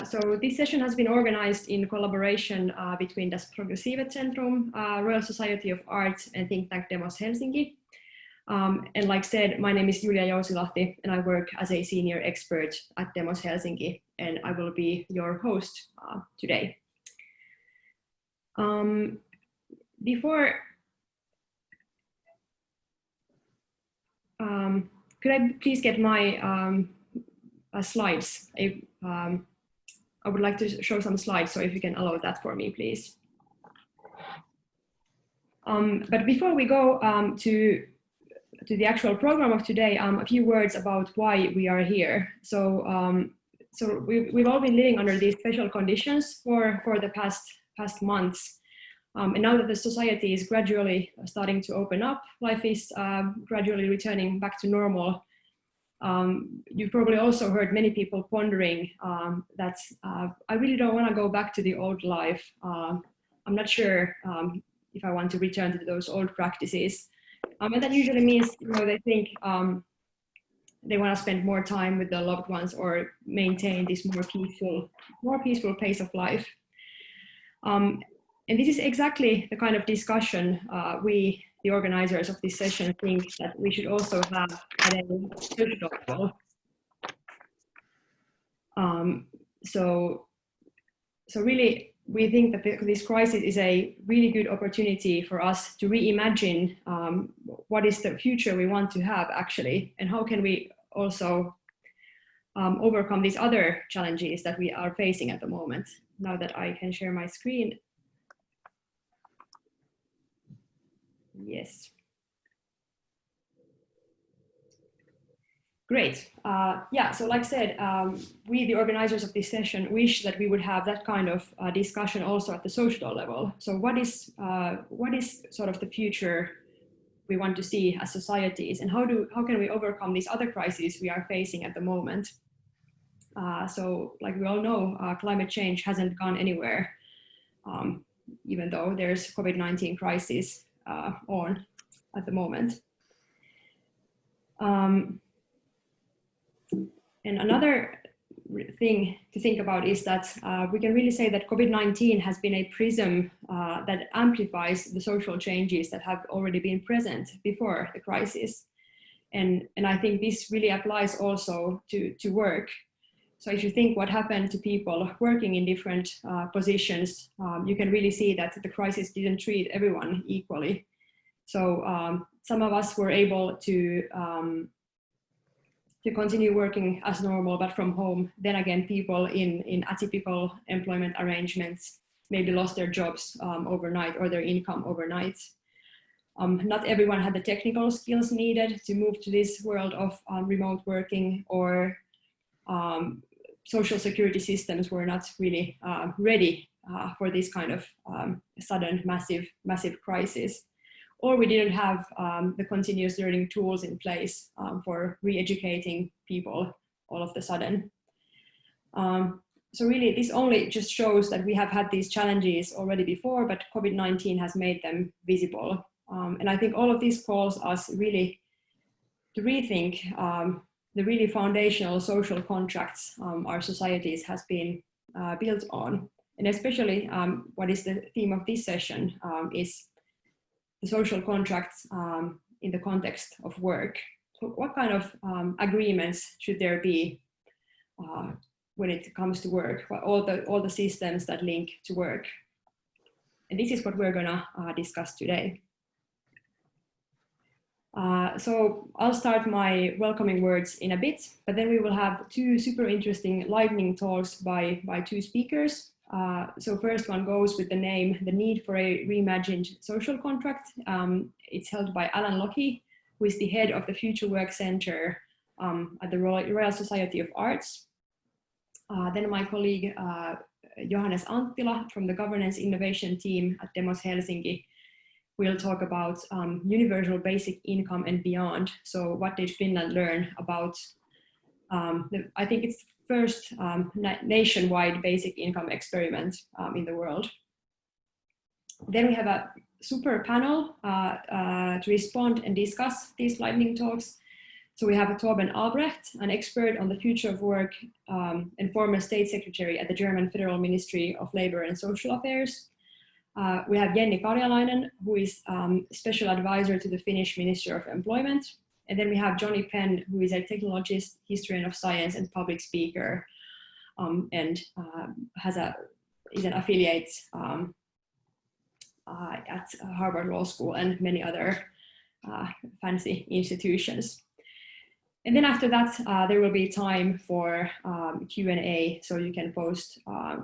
So this session has been organized in collaboration between das progressive Zentrum, Royal Society of Arts, and think tank Demos Helsinki. And like said, my name is Julia Jousilahti, and I work as a senior expert at Demos Helsinki, and I will be your host today. Could I please get my slides? I would like to show some slides, so if you can allow that for me, please. But before we go to the actual program of today, a few words about why we are here. So we've all been living under these special conditions for the past months. And now that the society is gradually starting to open up, life is gradually returning back to normal. You've probably also heard many people pondering that I really don't want to go back to the old life. I'm not sure if I want to return to those old practices. And that usually means, they think they want to spend more time with their loved ones or maintain this more peaceful pace of life. And this is exactly the kind of discussion we, the organizers of this session, think that we should also have at a social level. So really, we think that this crisis is a really good opportunity for us to reimagine what is the future we want to have actually, and how can we also overcome these other challenges that we are facing at the moment. Now that I can share my screen. Yes. Great. So like I said, we, the organizers of this session, wish that we would have that kind of discussion also at the social level. So what is sort of the future we want to see as societies, and how can we overcome these other crises we are facing at the moment? So like we all know, climate change hasn't gone anywhere, even though there's COVID-19 crisis on at the moment. And another thing to think about is that we can really say that COVID-19 has been a prism that amplifies the social changes that have already been present before the crisis. And I think this really applies also to work. So if you think what happened to people working in different positions, you can really see that the crisis didn't treat everyone equally. So some of us were able to continue working as normal, but from home. Then again, people in atypical employment arrangements maybe lost their jobs overnight or their income overnight. Not everyone had the technical skills needed to move to this world of remote working, or social security systems were not really ready for this kind of sudden massive crisis. Or we didn't have the continuous learning tools in place for re-educating people all of a sudden. So really, this only just shows that we have had these challenges already before, but COVID-19 has made them visible. And I think all of this calls us really to rethink the really foundational social contracts our societies has been built on. And especially what is the theme of this session is the social contracts in the context of work. So what kind of agreements should there be when it comes to work? All the systems that link to work. And this is what we're gonna discuss today. So I'll start my welcoming words in a bit, but then we will have two super interesting lightning talks by two speakers. So first one goes with the name, The Need for a Reimagined Social Contract. It's held by Alan Lockie, who is the head of the Future Work Center at the Royal Society of Arts. Then my colleague, Johannes Anttila from the Governance Innovation Team at Demos Helsinki will talk about universal basic income and beyond. So what did Finland learn about, I think it's first nationwide basic income experiment in the world. Then we have a super panel to respond and discuss these lightning talks. So we have Torben Albrecht, an expert on the future of work and former state secretary at the German Federal Ministry of Labor and Social Affairs. We have Jenni Karjalainen, who is special advisor to the Finnish Minister of Employment. And then we have Johnny Penn, who is a technologist, historian of science, and public speaker, and is an affiliate at Harvard Law School and many other fancy institutions. And then after that, there will be time for Q&A, so you can post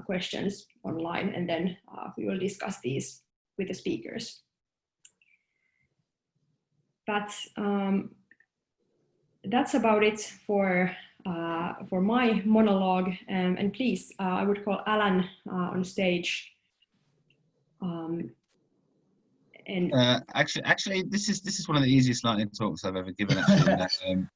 questions online, and then we will discuss these with the speakers. That's about it for my monologue. And please, I would call Alan on stage. Actually, this is one of the easiest lightning talks I've ever given. Actually,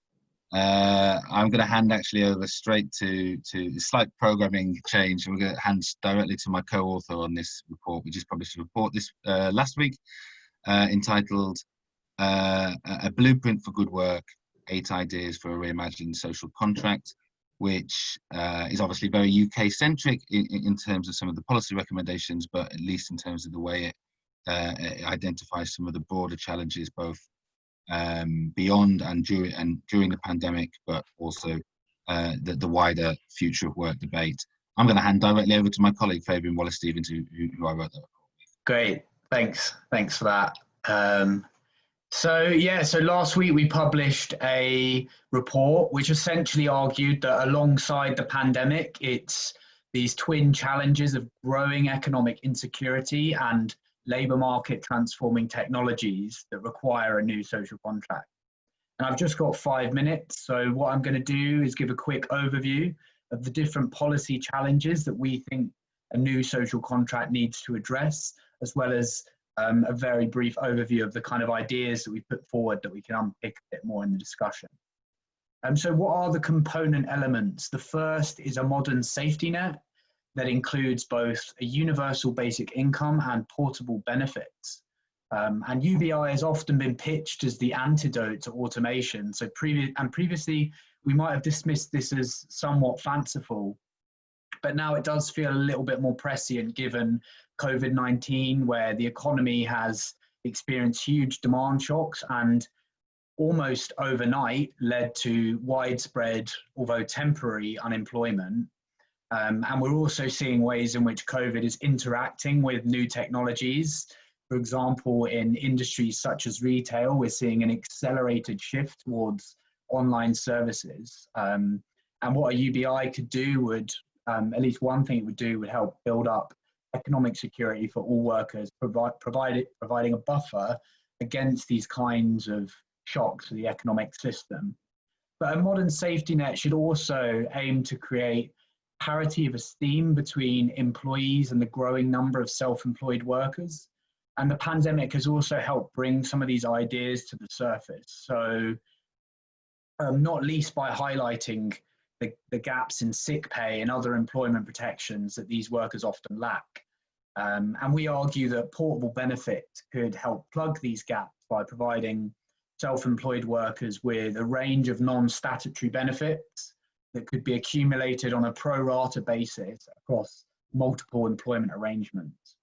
I'm going to hand actually over straight to the slight programming change. We're going to hand directly to my co-author on this report. We just published a report this last week entitled "A Blueprint for Good Work: 8 Ideas for a Reimagined Social Contract," which is obviously very UK-centric in terms of some of the policy recommendations, but at least in terms of the way it identifies some of the broader challenges, both beyond and during the pandemic, but also the wider future of work debate. I'm going to hand directly over to my colleague Fabian Wallace-Stephens, who I wrote that report with. Great, thanks for that. So last week we published a report which essentially argued that alongside the pandemic, it's these twin challenges of growing economic insecurity and labour market transforming technologies that require a new social contract. And I've just got 5 minutes, so what I'm going to do is give a quick overview of the different policy challenges that we think a new social contract needs to address, as well as a very brief overview of the kind of ideas that we put forward that we can unpick a bit more in the discussion. So what are the component elements? The first is a modern safety net that includes both a universal basic income and portable benefits. And UBI has often been pitched as the antidote to automation. So previously, we might have dismissed this as somewhat fanciful, but now it does feel a little bit more prescient given COVID-19, where the economy has experienced huge demand shocks and almost overnight led to widespread, although temporary, unemployment. And we're also seeing ways in which COVID is interacting with new technologies. For example, in industries such as retail, we're seeing an accelerated shift towards online services. And what a UBI could do would, at least one thing it would do, would help build up economic security for all workers, providing a buffer against these kinds of shocks to the economic system. But a modern safety net should also aim to create parity of esteem between employees and the growing number of self-employed workers. And the pandemic has also helped bring some of these ideas to the surface. So not least by highlighting the gaps in sick pay and other employment protections that these workers often lack. And we argue that portable benefit could help plug these gaps by providing self-employed workers with a range of non-statutory benefits that could be accumulated on a pro rata basis across multiple employment arrangements.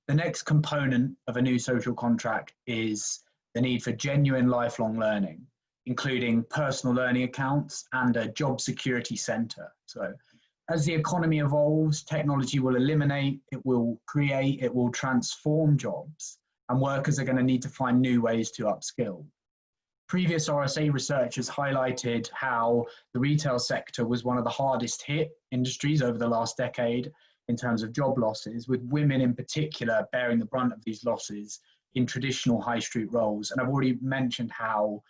The next component of a new social contract is the need for genuine lifelong learning, including personal learning accounts and a job security centre. So as the economy evolves, technology will eliminate, it will create, it will transform jobs, and workers are going to need to find new ways to upskill. Previous RSA researchers highlighted how the retail sector was one of the hardest hit industries over the last decade in terms of job losses, with women in particular bearing the brunt of these losses in traditional high street roles. And I've already mentioned how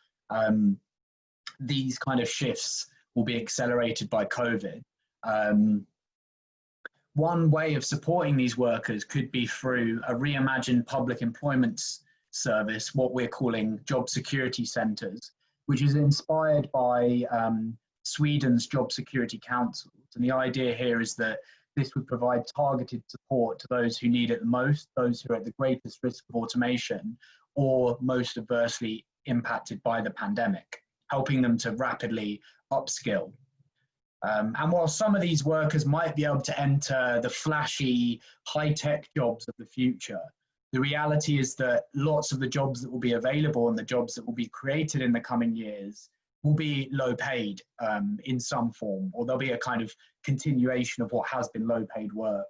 these kind of shifts will be accelerated by COVID. One way of supporting these workers could be through a reimagined public employment service, what we're calling job security centres, which is inspired by Sweden's Job Security Councils. And the idea here is that this would provide targeted support to those who need it the most, those who are at the greatest risk of automation or most adversely impacted by the pandemic. helping them to rapidly upskill. And while some of these workers might be able to enter the flashy, high-tech jobs of the future, the reality is that lots of the jobs that will be available and the jobs that will be created in the coming years will be low paid in some form, or there'll be a kind of continuation of what has been low paid work.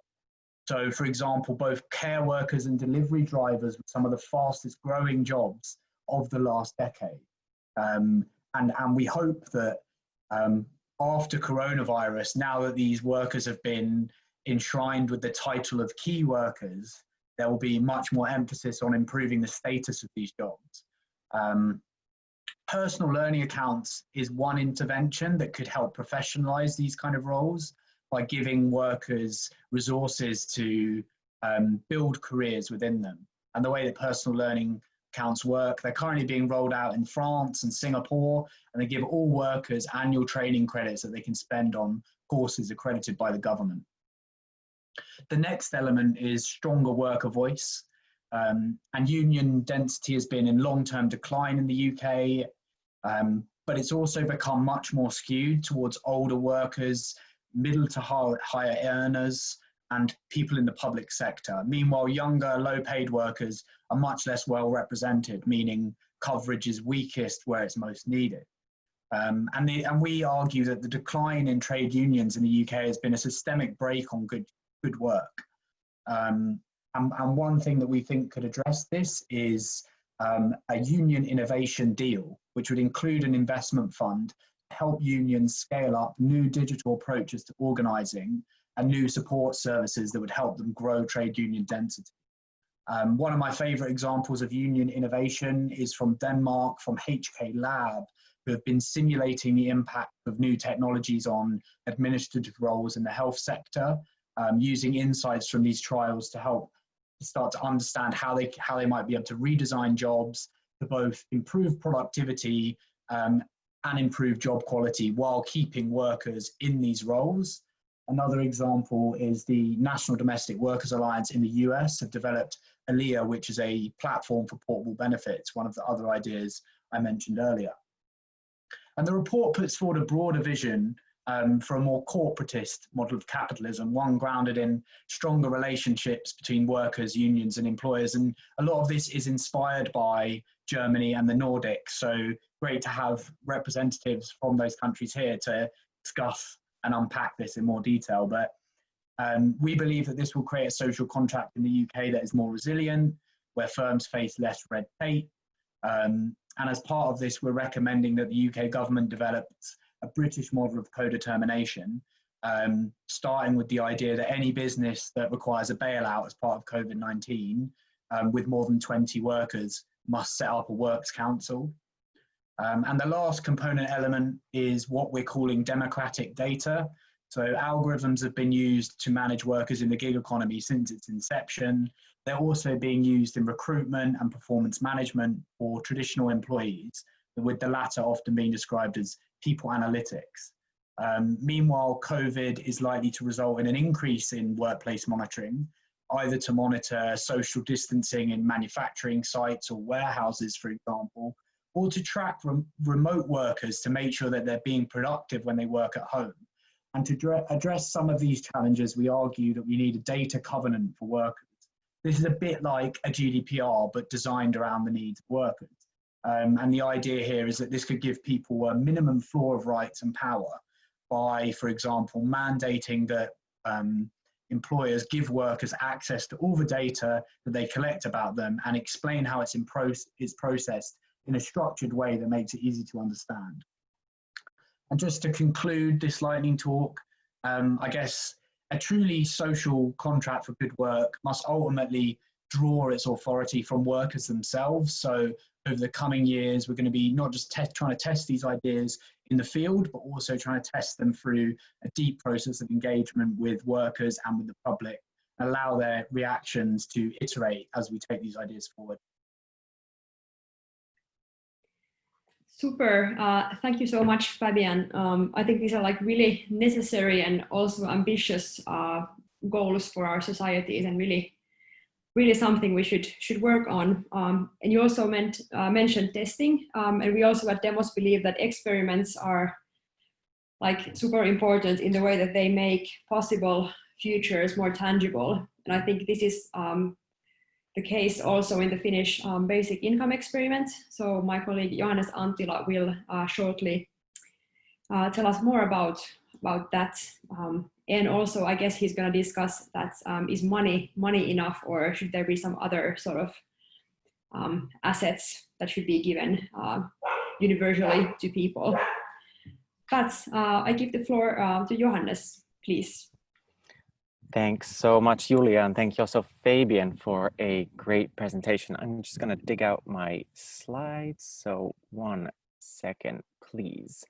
So, for example, both care workers and delivery drivers were some of the fastest growing jobs of the last decade. And we hope that after coronavirus, now that these workers have been enshrined with the title of key workers, there will be much more emphasis on improving the status of these jobs. Personal learning accounts is one intervention that could help professionalize these kind of roles by giving workers resources to build careers within them. And the way that personal learning accounts work, they're currently being rolled out in France and Singapore, and they give all workers annual training credits that they can spend on courses accredited by the government. The next element is stronger worker voice. And union density has been in long-term decline in the UK, but it's also become much more skewed towards older workers, middle to higher earners, and people in the public sector. Meanwhile, younger, low-paid workers are much less well represented, meaning coverage is weakest where it's most needed. And we argue that the decline in trade unions in the UK has been a systemic break on good work. And one thing that we think could address this is a union innovation deal, which would include an investment fund to help unions scale up new digital approaches to organising and new support services that would help them grow trade union density. One of my favourite examples of union innovation is from Denmark, from HK Lab, who have been simulating the impact of new technologies on administrative roles in the health sector, using insights from these trials to help start to understand how they might be able to redesign jobs to both improve productivity and improve job quality while keeping workers in these roles. Another example is the National Domestic Workers Alliance in the US have developed ALIA, which is a platform for portable benefits, one of the other ideas I mentioned earlier. And the report puts forward a broader vision for a more corporatist model of capitalism, one grounded in stronger relationships between workers, unions and employers. And a lot of this is inspired by Germany and the Nordic. So great to have representatives from those countries here to discuss and unpack this in more detail. But we believe that this will create a social contract in the UK that is more resilient, where firms face less red tape. And as part of this, we're recommending that the UK government develops a British model of co-determination, starting with the idea that any business that requires a bailout as part of COVID-19 with more than 20 workers must set up a works council. And the last component element is what we're calling democratic data. So algorithms have been used to manage workers in the gig economy since its inception. They're also being used in recruitment and performance management for traditional employees, with the latter often being described as people analytics. Meanwhile, COVID is likely to result in an increase in workplace monitoring, either to monitor social distancing in manufacturing sites or warehouses, for example, or to track remote workers to make sure that they're being productive when they work at home. And to address some of these challenges, we argue that we need a data covenant for workers. This is a bit like a GDPR, but designed around the needs of workers. And the idea here is that this could give people a minimum floor of rights and power by, for example, mandating that employers give workers access to all the data that they collect about them and explain how it's processed in a structured way that makes it easy to understand. And just to conclude this lightning talk, I guess a truly social contract for good work must ultimately draw its authority from workers themselves. So over the coming years, we're going to be not just trying to test these ideas in the field, but also trying to test them through a deep process of engagement with workers and with the public, and allow their reactions to iterate as we take these ideas forward. Super. Thank you so much, Fabian. I think these are like really necessary and also ambitious goals for our societies, and really really something we should work on. And you also mentioned testing, and we also at Demos believe that experiments are like super important in the way that they make possible futures more tangible. And I think this is the case also in the Finnish basic income experiment. So my colleague Johannes Anttila will shortly tell us more about that. And also, I guess he's going to discuss that is money enough, or should there be some other sort of assets that should be given universally to people. But I give the floor to Johannes, please. Thanks so much, Julia, and thank you also, Fabian, for a great presentation. I'm just going to dig out my slides. So 1 second, please.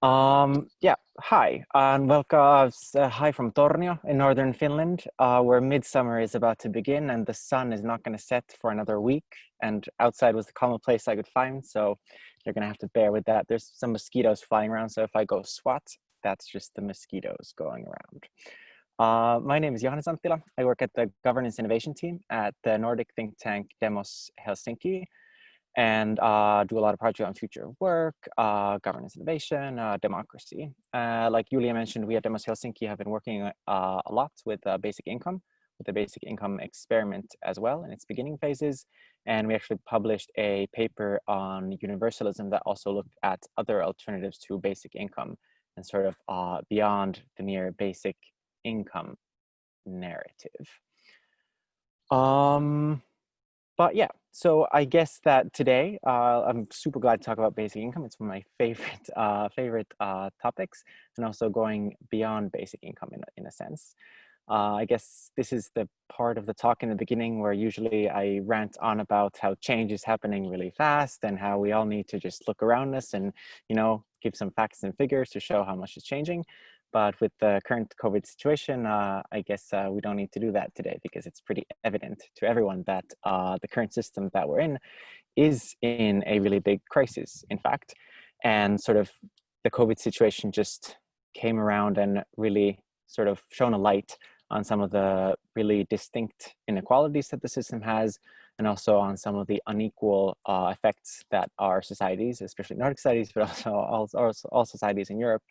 Yeah, hi, and welcome. Hi from Tornio in northern Finland, where midsummer is about to begin and the sun is not going to set for another week. And outside was the calmest place I could find, so you're going to have to bear with that. There's some mosquitoes flying around, so if I go swat, that's just the mosquitoes going around. My name is Johannes Anttila. I work at the governance innovation team at the Nordic think tank Demos Helsinki, and do a lot of projects on future work, governance innovation, democracy. Like Julia mentioned, we at Demos Helsinki have been working a lot with basic income, with the basic income experiment as well in its beginning phases. And we actually published a paper on universalism that also looked at other alternatives to basic income and sort of beyond the mere basic income narrative. But yeah, so I guess that today I'm super glad to talk about basic income. It's one of my favorite topics, and also going beyond basic income in a sense. I guess this is the part of the talk in the beginning where usually I rant on about how change is happening really fast and how we all need to just look around us and, you know, give some facts and figures to show how much is changing. But with the current COVID situation, I guess we don't need to do that today, because it's pretty evident to everyone that the current system that we're in is in a really big crisis, in fact. And sort of the COVID situation just came around and really sort of shone a light on some of the really distinct inequalities that the system has, and also on some of the unequal effects that our societies, especially Nordic societies, but also all societies in Europe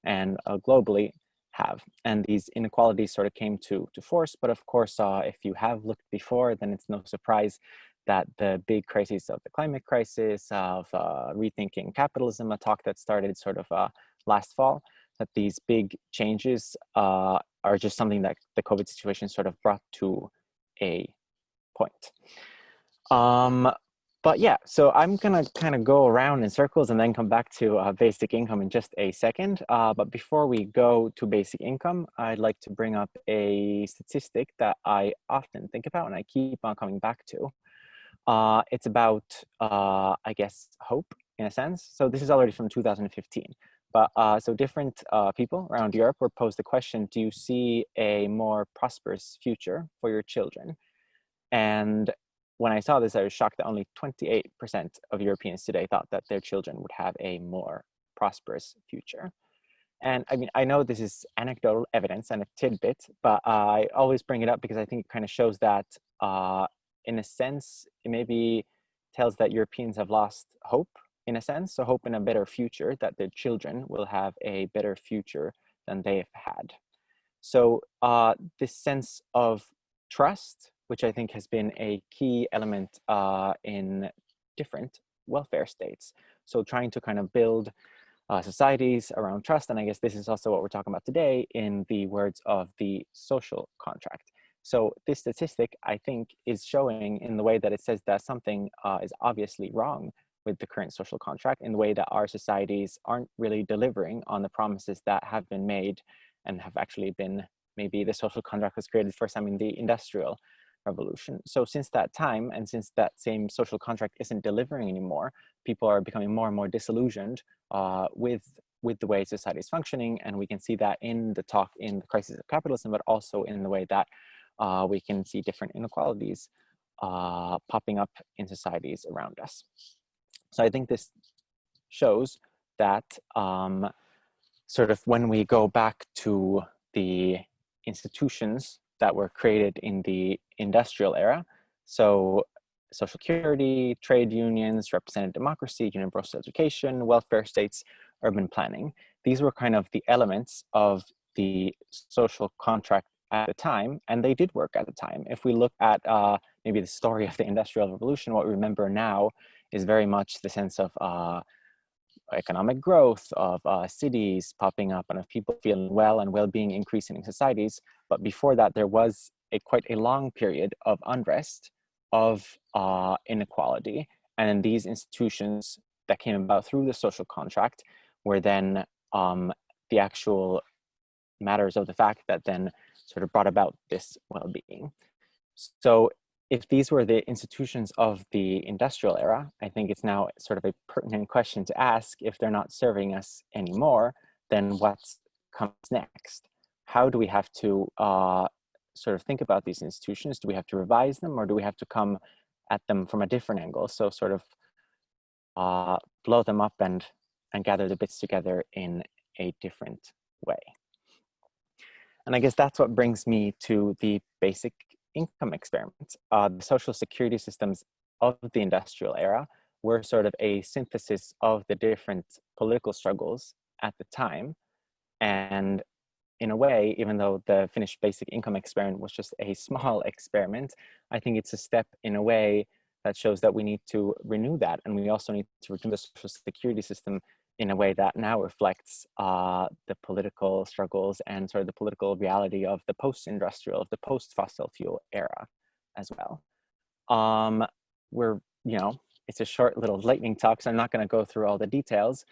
and globally have. And these inequalities sort of came to force. But of course, if you have looked before, then it's no surprise that the big crises of the climate crisis, of rethinking capitalism, a talk that started sort of last fall, that these big changes are just something that the COVID situation sort of brought to a point. But yeah, so I'm gonna kind of go around in circles and then come back to basic income in just a second. But before we go to basic income, I'd like to bring up a statistic that I often think about and I keep on coming back to. It's about, I guess, hope in a sense. So this is already from 2015. But so different people around Europe were posed the question, do you see a more prosperous future for your children? And when I saw this, I was shocked that only 28% of Europeans today thought that their children would have a more prosperous future. And I mean, I know this is anecdotal evidence and a tidbit, but I always bring it up because I think it kind of shows that in a sense, it maybe tells that Europeans have lost hope in a sense, so hope in a better future, that their children will have a better future than they've had. So this sense of trust, which I think has been a key element in different welfare states. So trying to kind of build societies around trust. And I guess this is also what we're talking about today in the words of the social contract. So this statistic, I think, is showing in the way that it says that something is obviously wrong with the current social contract, in the way that our societies aren't really delivering on the promises that have been made and have actually been, maybe the social contract was created first time in the Industrial Revolution. So since that time, and since that same social contract isn't delivering anymore, people are becoming more and more disillusioned with the way society is functioning. And we can see that in the talk in the crisis of capitalism, but also in the way that we can see different inequalities popping up in societies around us. So I think this shows that sort of when we go back to the institutions that were created in the industrial era. So social security, trade unions, representative democracy, universal education, welfare states, urban planning. These were kind of the elements of the social contract at the time, and they did work at the time. If we look at maybe the story of the Industrial Revolution, what we remember now is very much the sense of economic growth, of cities popping up, and of people feeling well and well-being increasing in societies. But before that, there was quite a long period of unrest, of inequality, and these institutions that came about through the social contract were then the actual matters of the fact that then sort of brought about this well-being. So if these were the institutions of the industrial era, I think it's now sort of a pertinent question to ask: if they're not serving us anymore, then what comes next? How do we have to sort of think about these institutions? Do we have to revise them, or do we have to come at them from a different angle? So sort of blow them up and gather the bits together in a different way. And I guess that's what brings me to the basic income experiment. The social security systems of the industrial era were sort of a synthesis of the different political struggles at the time. And in a way, even though the Finnish basic income experiment was just a small experiment, I think it's a step in a way that shows that we need to renew that. And we also need to renew the social security system in a way that now reflects the political struggles and sort of the political reality of the post-industrial, of the post-fossil fuel era as well. It's a short little lightning talk, so I'm not going to go through all the details,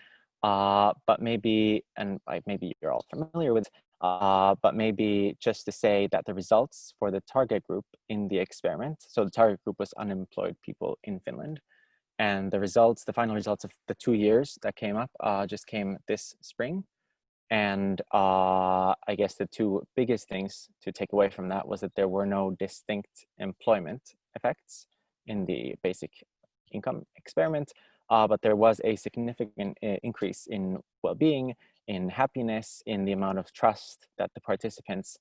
but maybe, and maybe you're all familiar with, but maybe just to say that the results for the target group in the experiment, so the target group was unemployed people in Finland, and the results, the final results of the 2 years that came up just came this spring. And I guess the two biggest things to take away from that was that there were no distinct employment effects in the basic income experiment, but there was a significant increase in well-being, in happiness, in the amount of trust that the participants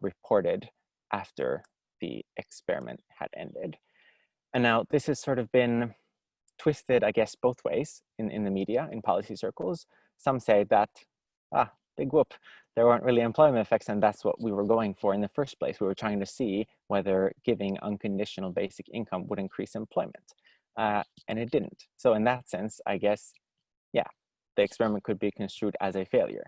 reported after the experiment had ended. And now this has sort of been twisted, I guess, both ways in the media, in policy circles. Some say that, big whoop, there weren't really employment effects, and that's what we were going for in the first place. We were trying to see whether giving unconditional basic income would increase employment, and it didn't. So in that sense, I guess, yeah, the experiment could be construed as a failure.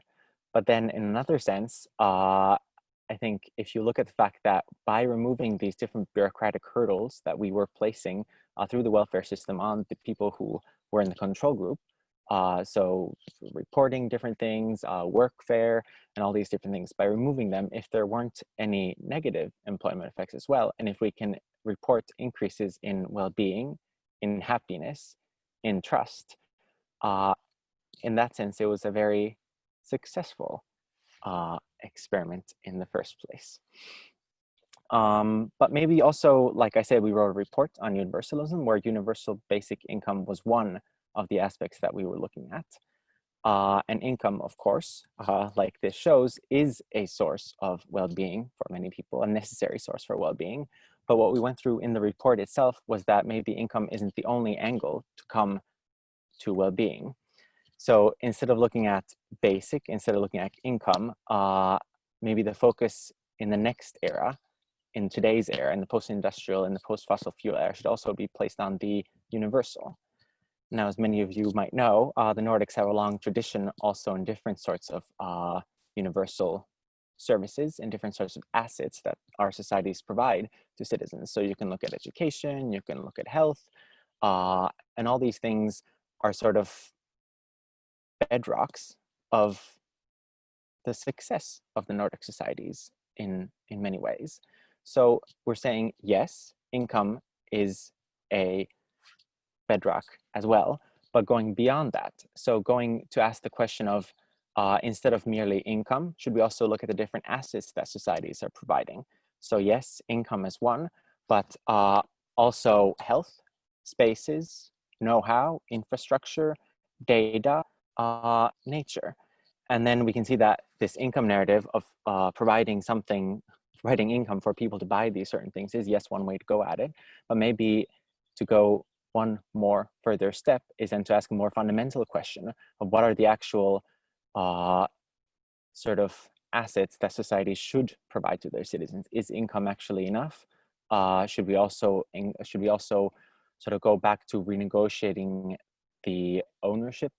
But then in another sense, I think if you look at the fact that by removing these different bureaucratic hurdles that we were placing through the welfare system on the people who were in the control group, so reporting different things, workfare, and all these different things, by removing them, if there weren't any negative employment effects as well, and if we can report increases in well-being, in happiness, in trust, in that sense, it was a very successful experiment in the first place. But maybe also, like I said, we wrote a report on universalism, where universal basic income was one of the aspects that we were looking at. And income, of course, like this shows, is a source of well-being for many people, a necessary source for well-being. But what we went through in the report itself was that maybe income isn't the only angle to come to well-being. So instead of looking at basic, instead of looking at income, maybe the focus in the next era, in today's era, in the post-industrial and the post-fossil fuel era, should also be placed on the universal. Now, as many of you might know, the Nordics have a long tradition also in different sorts of universal services and different sorts of assets that our societies provide to citizens. So you can look at education, you can look at health, and all these things are sort of bedrocks of the success of the Nordic societies in many ways. So we're saying, yes, income is a bedrock as well, but going beyond that. So going to ask the question of, instead of merely income, should we also look at the different assets that societies are providing? So yes, income is one, but also health, spaces, know-how, infrastructure, data, nature. And then we can see that this income narrative of providing something providing income for people to buy these certain things is, yes, one way to go at it, but maybe to go one more further step is then to ask a more fundamental question of what are the actual sort of assets that society should provide to their citizens. Is income actually enough? Should we also sort of go back to renegotiating the ownership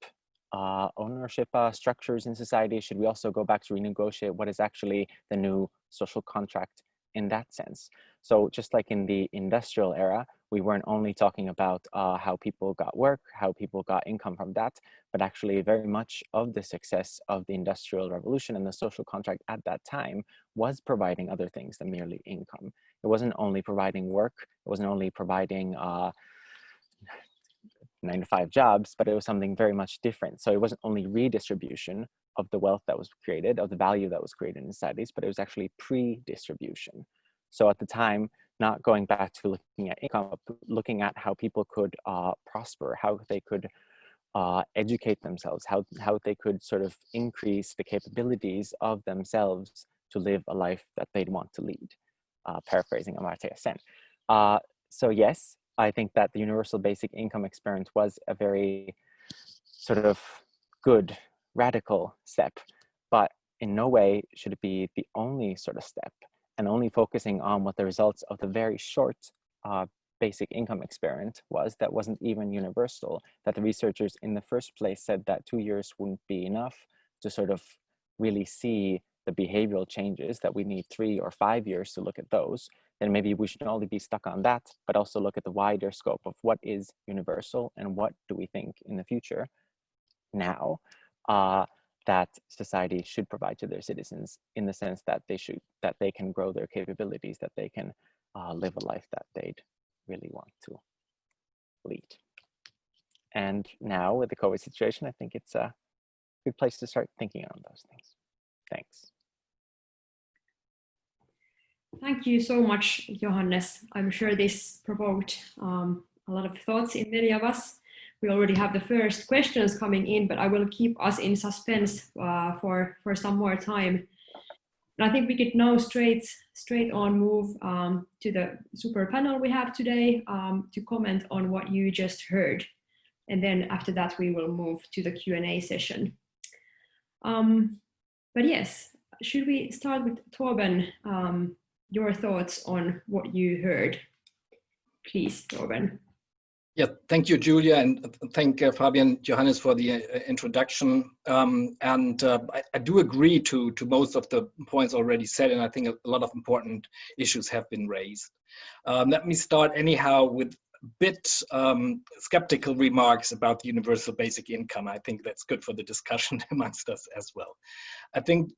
structures in society? Should we also go back to renegotiate what is actually the new social contract in that sense? So just like in the industrial era, we weren't only talking about how people got work, how people got income from that, but actually very much of the success of the Industrial Revolution and the social contract at that time was providing other things than merely income. It wasn't only providing work, it wasn't only providing 9-to-5 jobs, but it was something very much different. So it wasn't only redistribution of the wealth that was created, of the value that was created in societies, but it was actually pre-distribution. So at the time, not going back to looking at income, but looking at how people could prosper, how they could educate themselves, how they could sort of increase the capabilities of themselves to live a life that they'd want to lead, paraphrasing Amartya Sen. So yes, I think that the universal basic income experiment was a very sort of good, radical step, but in no way should it be the only sort of step, and only focusing on what the results of the very short basic income experiment was that wasn't even universal, that the researchers in the first place said that 2 years wouldn't be enough to sort of really see the behavioral changes, that we need 3 or 5 years to look at those. Then maybe we should not only be stuck on that, but also look at the wider scope of what is universal and what do we think in the future now that society should provide to their citizens, in the sense that they can grow their capabilities, that they can live a life that they'd really want to lead. And now with the COVID situation, I think it's a good place to start thinking on those things. Thanks. Thank you so much, Johannes. I'm sure this provoked a lot of thoughts in many of us. We already have the first questions coming in, but I will keep us in suspense for some more time. And I think we could now straight on move to the super panel we have today to comment on what you just heard. And then after that, we will move to the Q&A session. But yes, should we start with Torben, your thoughts on what you heard? Please, Torben. Yeah, thank you, Julia, and thank Fabian, Johannes for the introduction. I do agree to most of the points already said, and I think a lot of important issues have been raised. Let me start anyhow with a bit skeptical remarks about the universal basic income. I think that's good for the discussion amongst us as well. I think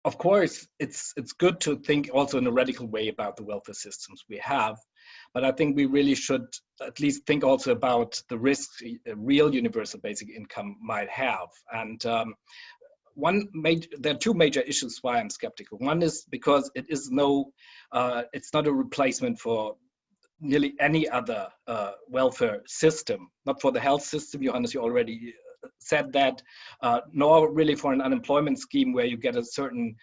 of course, it's good to think also in a radical way about the welfare systems we have, but I think we really should at least think also about the risks a real universal basic income might have. And there are two major issues why I'm skeptical. One is because it is it's not a replacement for nearly any other welfare system, not for the health system. Johannes, you already said that, nor really for an unemployment scheme where you get a certain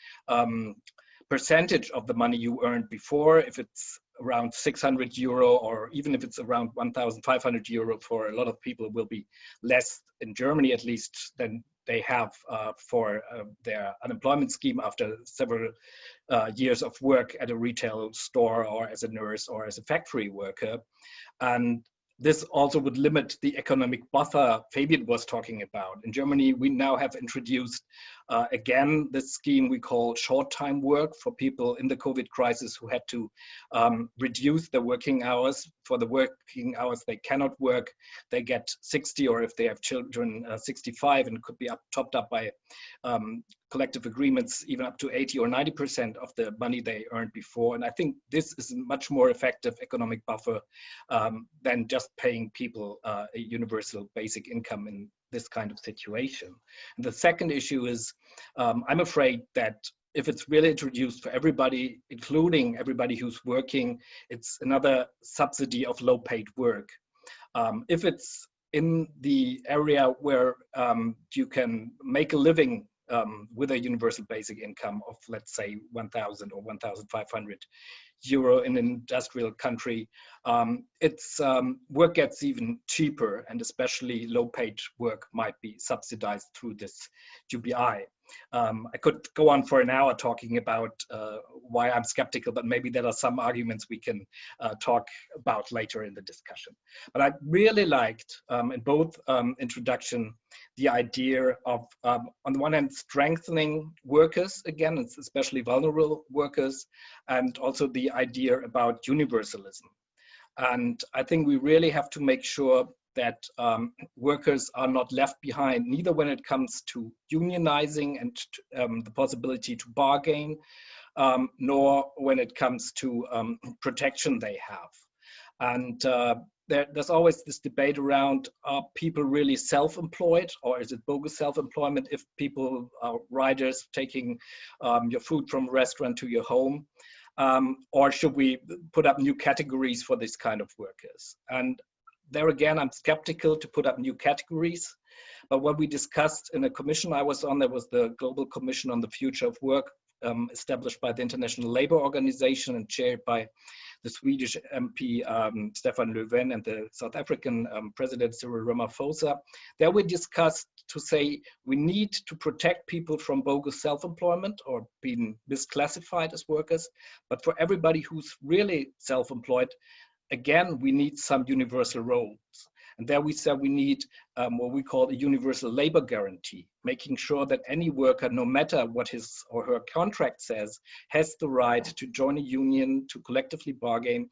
percentage of the money you earned before, if it's around 600 euro, or even if it's around 1,500 euro, for a lot of people it will be less, in Germany at least, than they have for their unemployment scheme after several years of work at a retail store or as a nurse or as a factory worker. And this also would limit the economic buffer Fabian was talking about. In Germany, we now have introduced again this scheme we call short-time work for people in the COVID crisis who had to reduce their working hours. For the working hours they cannot work, they get 60, or if they have children, 65, and could be topped up by collective agreements, even up to 80 or 90% of the money they earned before. And I think this is a much more effective economic buffer than just paying people a universal basic income in this kind of situation. And the second issue is, I'm afraid that if it's really introduced for everybody, including everybody who's working, it's another subsidy of low-paid work. If it's in the area where you can make a living with a universal basic income of, let's say, 1,000 or 1,500 euro in an industrial country, work gets even cheaper, and especially low-paid work might be subsidized through this UBI. I could go on for an hour talking about why I'm skeptical, but maybe there are some arguments we can talk about later in the discussion. But I really liked in both introduction the idea of, on the one hand, strengthening workers, again, it's especially vulnerable workers, and also the idea about universalism. And I think we really have to make sure that workers are not left behind, neither when it comes to unionizing and the possibility to bargain, nor when it comes to protection they have. And there's always this debate around, are people really self-employed, or is it bogus self-employment if people are riders taking your food from a restaurant to your home? Or should we put up new categories for this kind of workers? And there again, I'm skeptical to put up new categories. But what we discussed in a commission I was on, there was the Global Commission on the Future of Work, established by the International Labour Organization and chaired by the Swedish MP Stefan Löfven and the South African President Cyril Ramaphosa. There we discussed to say we need to protect people from bogus self-employment or being misclassified as workers. But for everybody who's really self-employed, again, we need some universal roles. And there we said we need what we call a universal labor guarantee, making sure that any worker, no matter what his or her contract says, has the right to join a union, to collectively bargain,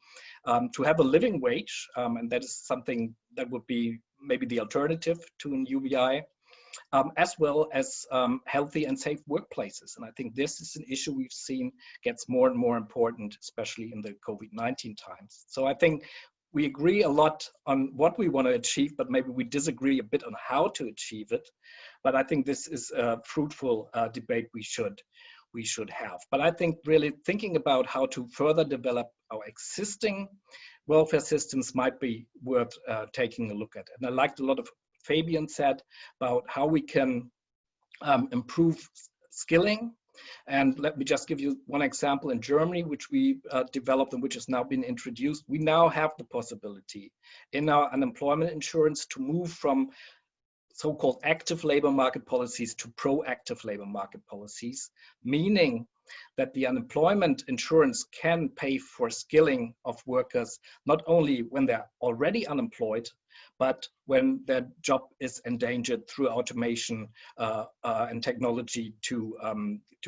to have a living wage. And that is something that would be maybe the alternative to an UBI, as well as healthy and safe workplaces. And I think this is an issue we've seen gets more and more important, especially in the COVID-19 times. So I think we agree a lot on what we want to achieve, but maybe we disagree a bit on how to achieve it. But I think this is a fruitful debate we should have. But I think really thinking about how to further develop our existing welfare systems might be worth taking a look at. And I liked a lot of Fabian said about how we can improve skilling. And let me just give you one example. In Germany, which we developed and which has now been introduced, we now have the possibility in our unemployment insurance to move from so-called active labor market policies to proactive labor market policies, meaning that the unemployment insurance can pay for skilling of workers, not only when they're already unemployed, but when their job is endangered through automation and technology to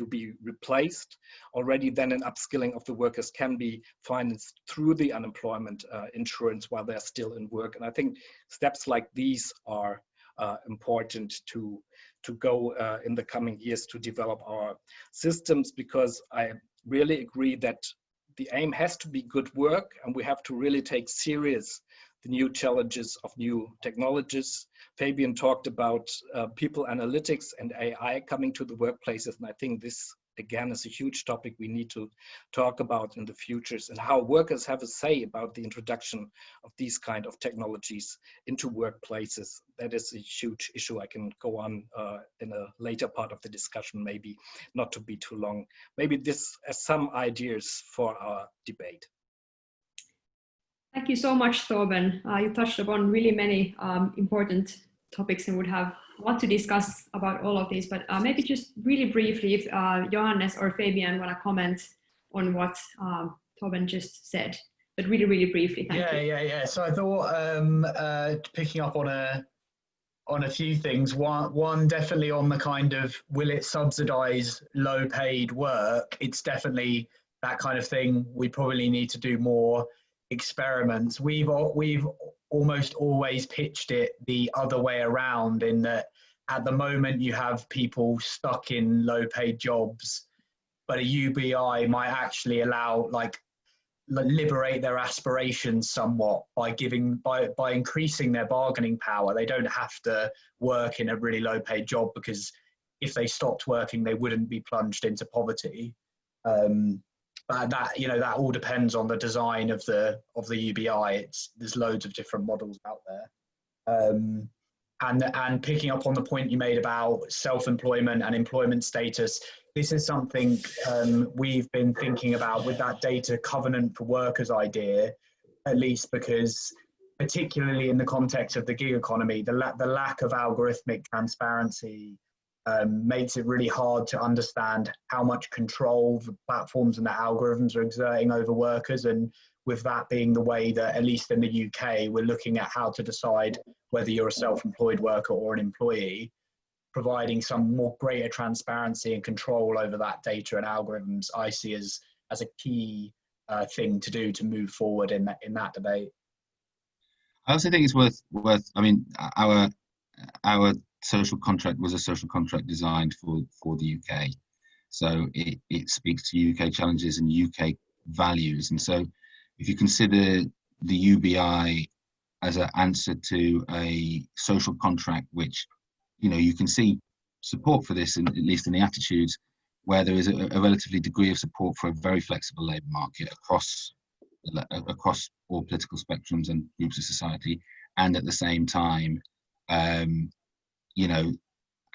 be replaced. Already then an upskilling of the workers can be financed through the unemployment insurance while they're still in work. And I think steps like these are important to go in the coming years to develop our systems, because I really agree that the aim has to be good work, and we have to really take serious the new challenges of new technologies. Fabian talked about people analytics and AI coming to the workplaces, and I think this again is a huge topic we need to talk about in the futures, and how workers have a say about the introduction of these kind of technologies into workplaces. That is a huge issue. I can go on in a later part of the discussion, maybe not to be too long. Maybe this as some ideas for our debate. Thank you so much, Torben. You touched upon really many important topics and would have a lot to discuss about all of these, but maybe just really briefly, if Johannes or Fabian want to comment on what Torben just said, but really, really briefly. Thank you. Yeah. So I thought picking up on a few things. One definitely on the kind of, will it subsidize low paid work? It's definitely that kind of thing. We probably need to do more experiments. We've almost always pitched it the other way around, in that at the moment you have people stuck in low paid jobs, but a UBI might actually allow, like, liberate their aspirations somewhat by increasing their bargaining power. They don't have to work in a really low paid job, because if they stopped working they wouldn't be plunged into poverty. But that all depends on the design of the UBI. There's loads of different models out there. And picking up on the point you made about self-employment and employment status, this is something we've been thinking about with that data covenant for workers idea, at least because particularly in the context of the gig economy, the lack of algorithmic transparency makes it really hard to understand how much control the platforms and the algorithms are exerting over workers. And with that being the way that, at least in the UK, we're looking at how to decide whether you're a self-employed worker or an employee, providing some more greater transparency and control over that data and algorithms, I see as a key thing to do to move forward in that debate. I also think it's worth. I mean, our social contract was a social contract designed for the UK, so it speaks to UK challenges and UK values. And so, if you consider the UBI as an answer to a social contract, which you can see support for this, at least in the attitudes, where there is a relatively degree of support for a very flexible labour market across all political spectrums and groups of society, and at the same time,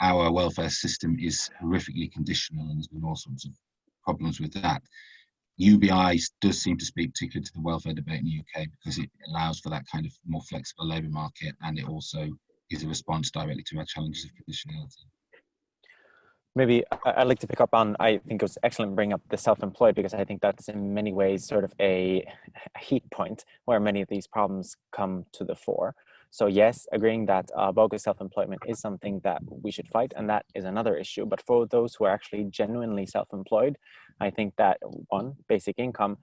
our welfare system is horrifically conditional, and there's been all sorts of problems with that. UBI does seem to speak particularly to the welfare debate in the UK because it allows for that kind of more flexible labour market, and it also is a response directly to our challenges of conditionality. Maybe I'd like to pick up on, I think it was excellent bringing up the self-employed, because I think that's in many ways sort of a heat point where many of these problems come to the fore. So yes, agreeing that bogus self-employment is something that we should fight, and that is another issue. But for those who are actually genuinely self-employed, I think that one, basic income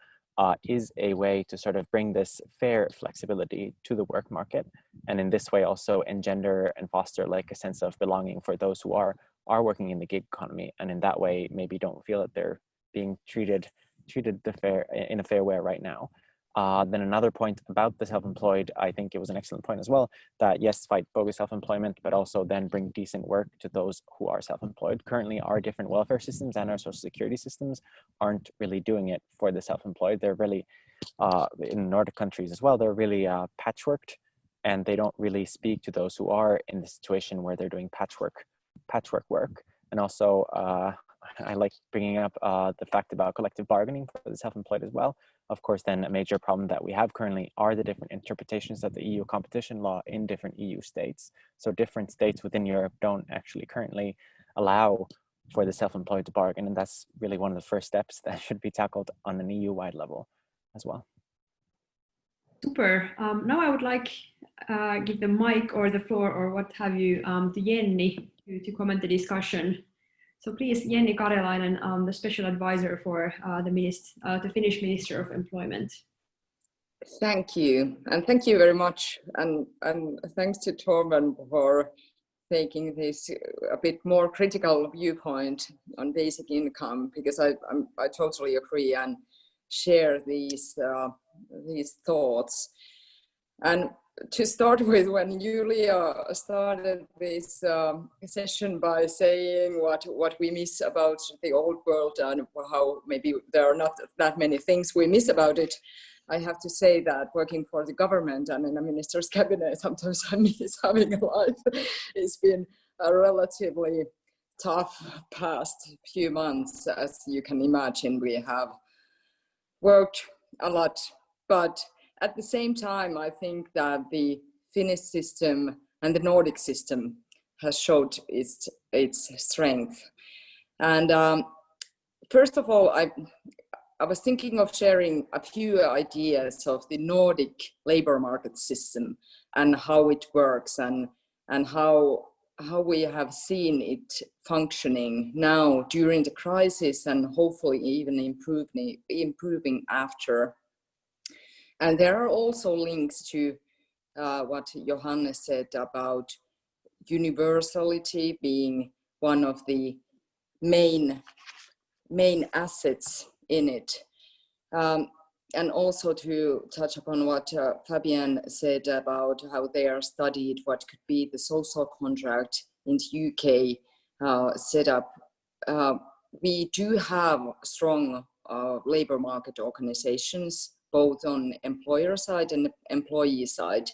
is a way to sort of bring this fair flexibility to the work market, and in this way also engender and foster like a sense of belonging for those who are working in the gig economy, and in that way maybe don't feel that they're being treated in a fair way right now. Then another point about the self-employed, I think it was an excellent point as well, that yes, fight bogus self-employment, but also then bring decent work to those who are self-employed. Currently, our different welfare systems and our social security systems aren't really doing it for the self-employed. They're really, in Nordic countries as well, they're really patchworked, and they don't really speak to those who are in the situation where they're doing patchwork work. And also, I like bringing up the fact about collective bargaining for the self-employed as well. Of course, then a major problem that we have currently are the different interpretations of the EU competition law in different EU states. So different states within Europe don't actually currently allow for the self-employed to bargain. And that's really one of the first steps that should be tackled on an EU-wide level as well. Super. Now I would like give the mic or the floor or what have you to Jenny to comment the discussion. So please, Jenny Karjalainen, the special advisor for the Finnish Minister of Employment. Thank you, and thank you very much, and thanks to Torben for taking this a bit more critical viewpoint on basic income, because I totally agree and share these thoughts. And to start with, when Julia started this session by saying what we miss about the old world and how maybe there are not that many things we miss about it, I have to say that working for the government and in a minister's cabinet, sometimes I miss having a life. It's been a relatively tough past few months, as you can imagine. We have worked a lot, but at the same time, I think that the Finnish system and the Nordic system has showed its strength. And first of all, I was thinking of sharing a few ideas of the Nordic labor market system and how it works and how we have seen it functioning now during the crisis and hopefully even improving after. And there are also links to what Johannes said about universality being one of the main assets in it. And also to touch upon what Fabian said about how they are studied what could be the social contract in the UK setup. We do have strong labor market organizations, both on employer side and employee side.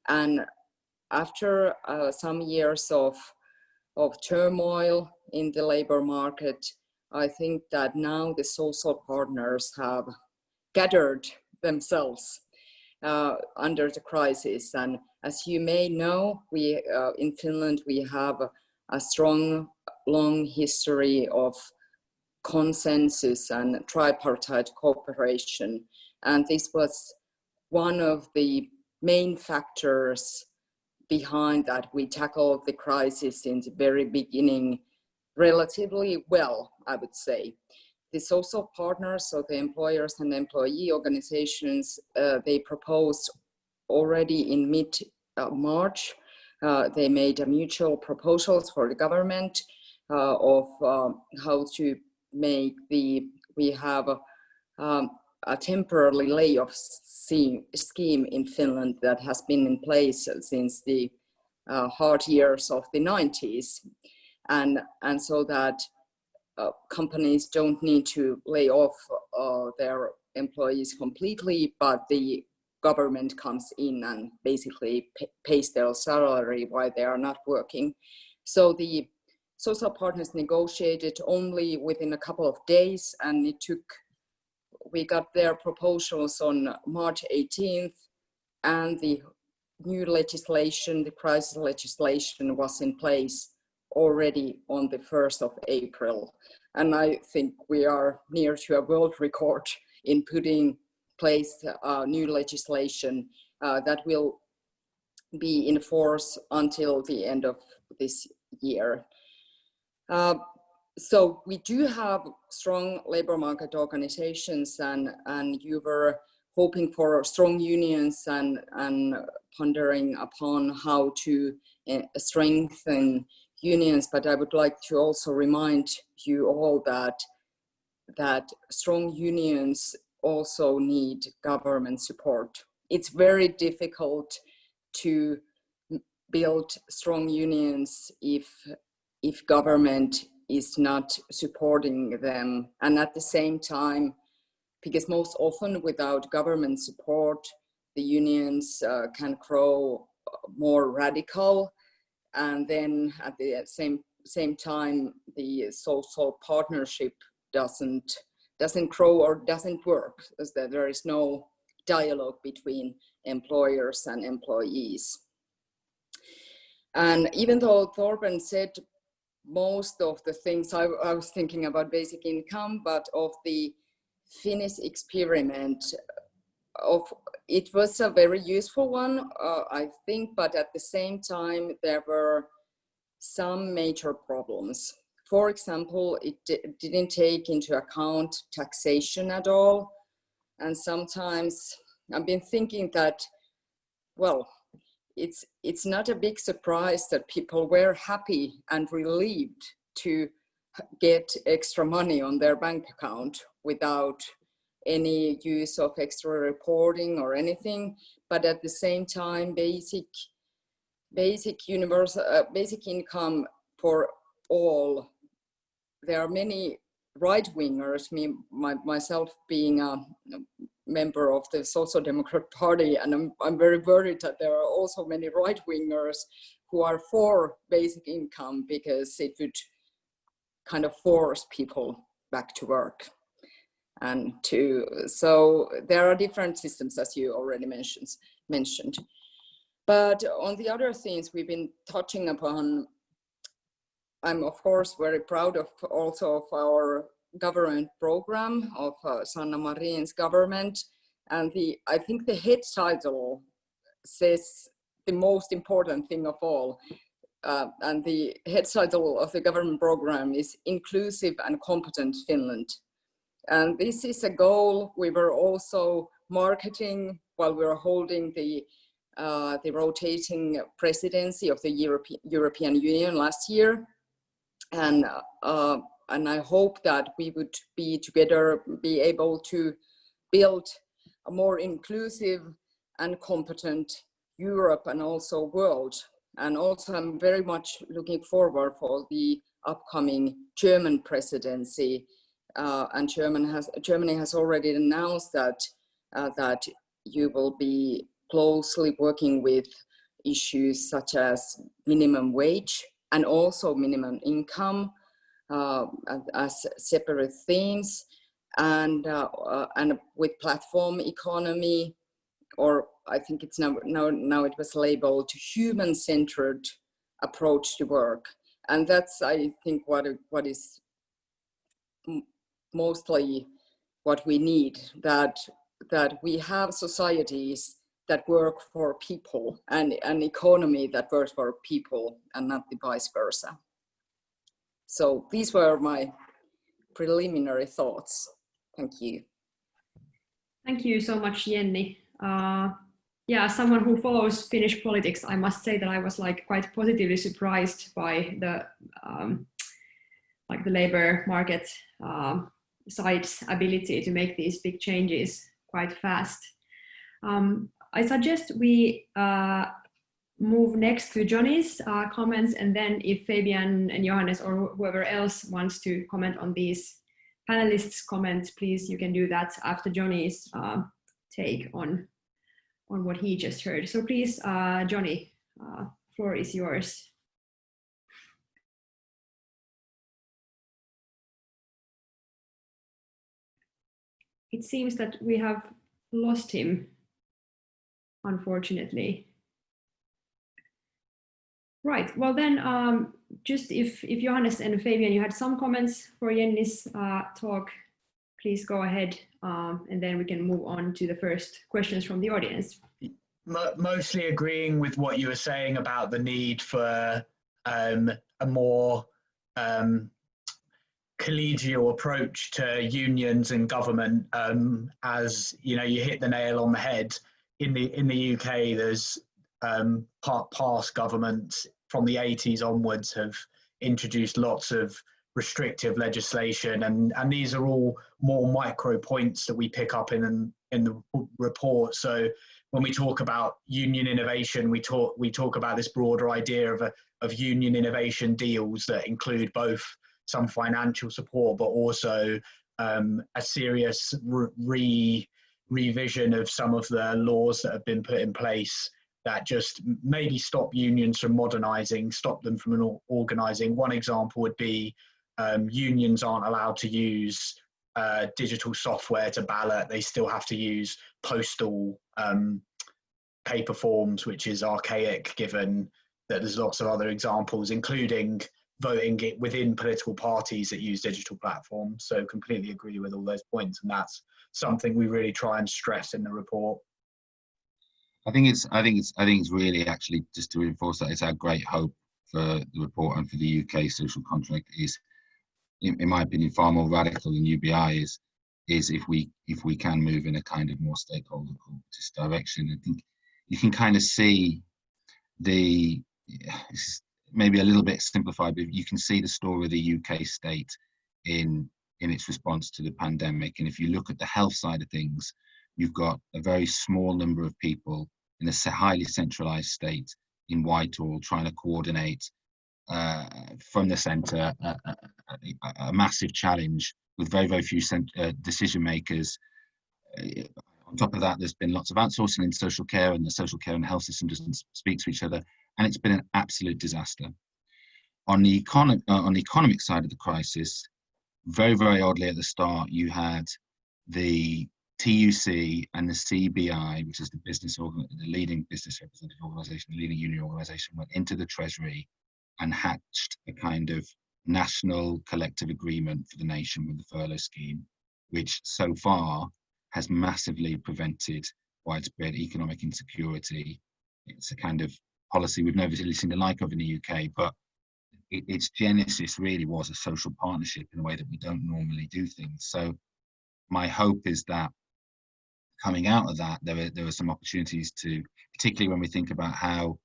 And after some years of turmoil in the labor market, I think that now the social partners have gathered themselves under the crisis. And as you may know, we in Finland, we have a strong, long history of consensus and tripartite cooperation. And this was one of the main factors behind that. We tackled the crisis in the very beginning relatively well, I would say. The social partners, so the employers and employee organizations, they proposed already in mid-March, they made a mutual proposals for the government of how to make we have a temporary layoff scheme in Finland that has been in place since the hard years of the 90s. And so that companies don't need to lay off their employees completely, but the government comes in and basically pays their salary while they are not working. So the social partners negotiated only within a couple of days, and we got their proposals on March 18th, and the new legislation, the crisis legislation, was in place already on the 1st of April. And I think we are near to a world record in putting place new legislation that will be in force until the end of this year. So we do have strong labor market organizations, and you were hoping for strong unions and pondering upon how to strengthen unions. But I would like to also remind you all that strong unions also need government support. It's very difficult to build strong unions if government is not supporting them. And at the same time, because most often without government support, the unions can grow more radical. And then at the same time, the social partnership doesn't grow or doesn't work, as there is no dialogue between employers and employees. And even though Torben said most of the things, I was thinking about basic income, but of the Finnish experiment, it was a very useful one, I think, but at the same time, there were some major problems. For example, it didn't take into account taxation at all. And sometimes I've been thinking that, well, it's not a big surprise that people were happy and relieved to get extra money on their bank account without any use of extra reporting or anything. But at the same time, basic income for all. There are many right-wingers, myself being a member of the Social Democrat Party, and I'm very worried that there are also many right-wingers who are for basic income because it would kind of force people back to work. So there are different systems, as you already mentioned. But on the other things we've been touching upon, I'm of course very proud of also of our government program of Sanna Marin's government. And I think the head title says the most important thing of all. And the head title of the government program is Inclusive and Competent Finland. And this is a goal we were also marketing while we were holding the rotating presidency of the European Union last year. And I hope that we would be able to build a more inclusive and competent Europe and also world. And also I'm very much looking forward for the upcoming German presidency. And Germany has already announced that you will be closely working with issues such as minimum wage and also minimum income as separate themes, and with platform economy, or I think it's now it was labeled human-centered approach to work. And that's, I think, what is mostly what we need, that we have societies that work for people and an economy that works for people and not the vice versa. So these were my preliminary thoughts. Thank you. Thank you so much, Jenny. Yeah, as someone who follows Finnish politics, I must say that I was like quite positively surprised by the like the labor market side's ability to make these big changes quite fast. I suggest we move next to Johnny's comments, and then if Fabian and Johannes or whoever else wants to comment on these panelists' comments, please, you can do that after Johnny's take on what he just heard. So please, Johnny, floor is yours. It seems that we have lost him, unfortunately. Right, well then, just if Johannes and Fabian, you had some comments for Jenny's talk, please go ahead, and then we can move on to the first questions from the audience. Mostly agreeing with what you were saying about the need for a more collegial approach to unions and government. As you know, you hit the nail on the head. In the UK, there's past governments from the 80s onwards have introduced lots of restrictive legislation, and these are all more micro points that we pick up in the report. So when we talk about union innovation, we talk about this broader idea of union innovation deals that include both some financial support, but also a serious revision of some of the laws that have been put in place that just maybe stop unions from modernizing, stop them from organizing. One example would be unions aren't allowed to use digital software to ballot. They still have to use postal paper forms, which is archaic, given that there's lots of other examples, including voting within political parties that use digital platforms. So completely agree with all those points, and that's something we really try and stress in the report. I think it's really, actually, just to reinforce that, it's our great hope for the report and for the UK social contract is, in my opinion, far more radical than UBI is if we can move in a kind of more stakeholder cooperative direction. I think you can kind of see maybe a little bit simplified, but you can see the story of the UK state in its response to the pandemic. And if you look at the health side of things, you've got a very small number of people in a highly centralized state in Whitehall trying to coordinate from the centre a massive challenge with very, very few decision makers. On top of that, there's been lots of outsourcing in social care, and the social care and health system doesn't speak to each other, and it's been an absolute disaster. On the economic side of the crisis, very, very oddly at the start, you had the TUC and the CBI, which is the leading business representative organisation, the leading union organisation, went into the Treasury and hatched a kind of national collective agreement for the nation with the furlough scheme, which so far has massively prevented widespread economic insecurity. It's a kind of policy we've never really seen the like of in the UK, but its genesis really was a social partnership in a way that we don't normally do things. So my hope is that coming out of that, there are some opportunities to, particularly when we think about how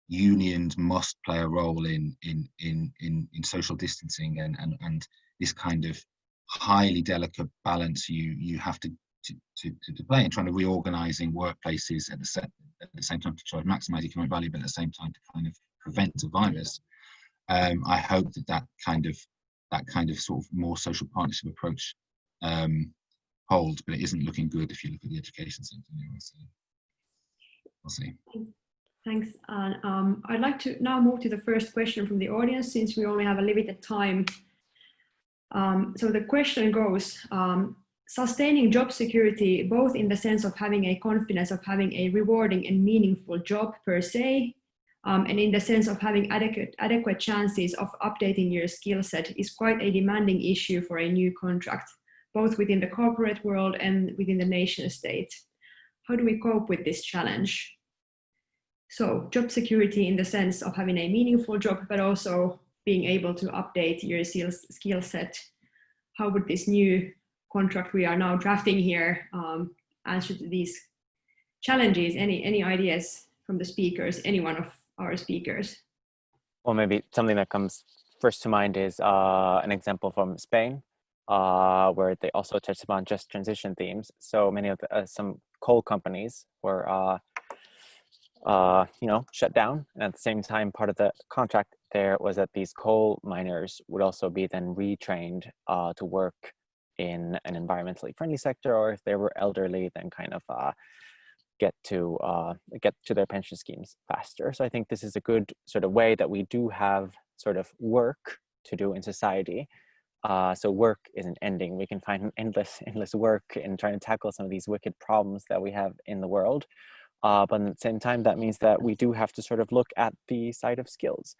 unions must play a role in social distancing and this kind of highly delicate balance you have to play in trying to reorganizing workplaces at the same time to try to maximize economic value, but at the same time to kind of prevent a virus. I hope that kind of sort of more social partnership approach holds, but it isn't looking good if you look at the education sector anyway. So we'll see. Thanks. I'd like to now move to the first question from the audience, since we only have a limited time. So the question goes, sustaining job security, both in the sense of having a confidence of having a rewarding and meaningful job per se, and in the sense of having adequate chances of updating your skill set, is quite a demanding issue for a new contract, both within the corporate world and within the nation state. How do we cope with this challenge? So job security in the sense of having a meaningful job, but also being able to update your skill set. How would this new contract we are now drafting here answer to these challenges? Any ideas from the speakers, any one of our speakers? Well, maybe something that comes first to mind is an example from Spain, where they also touched upon just transition themes. So many of some coal companies were shut down, and at the same time, part of the contract there was that these coal miners would also be then retrained to work in an environmentally friendly sector, or if they were elderly, then kind of get to their pension schemes faster. So I think this is a good sort of way that we do have sort of work to do in society. So work isn't ending. We can find endless work in trying to tackle some of these wicked problems that we have in the world. But at the same time, that means that we do have to sort of look at the side of skills.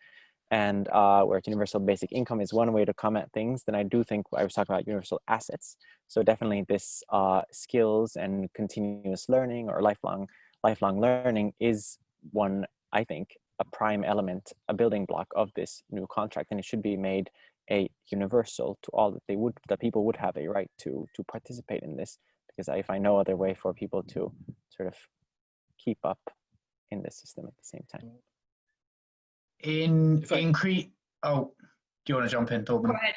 And where universal basic income is one way to come at things, then I do think I was talking about universal assets. So definitely this skills and continuous learning or lifelong learning is one, I think, a prime element, a building block of this new contract, and it should be made a universal to all that people would have a right to participate in this, because I find no other way for people to sort of keep up in the system at the same time. Oh, do you want to jump in, Torben? Go ahead.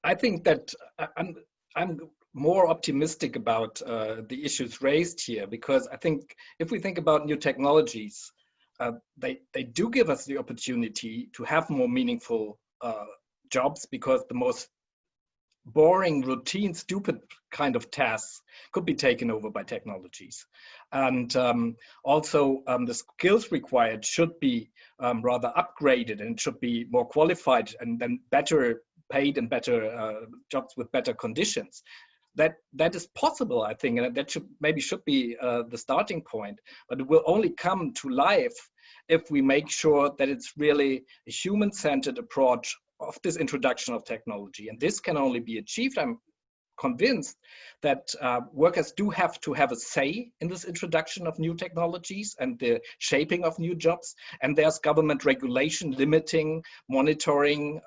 I think that I'm more optimistic about the issues raised here, because I think if we think about new technologies, they do give us the opportunity to have more meaningful jobs, because the most boring, routine, stupid kind of tasks could be taken over by technologies. And also the skills required should be rather upgraded, and should be more qualified, and then better paid and better jobs with better conditions. That is possible, I think, and that should be the starting point. But it will only come to life if we make sure that it's really a human-centered approach of this introduction of technology. And this can only be achieved, I'm convinced, that workers do have to have a say in this introduction of new technologies and the shaping of new jobs. And there's government regulation limiting, monitoring,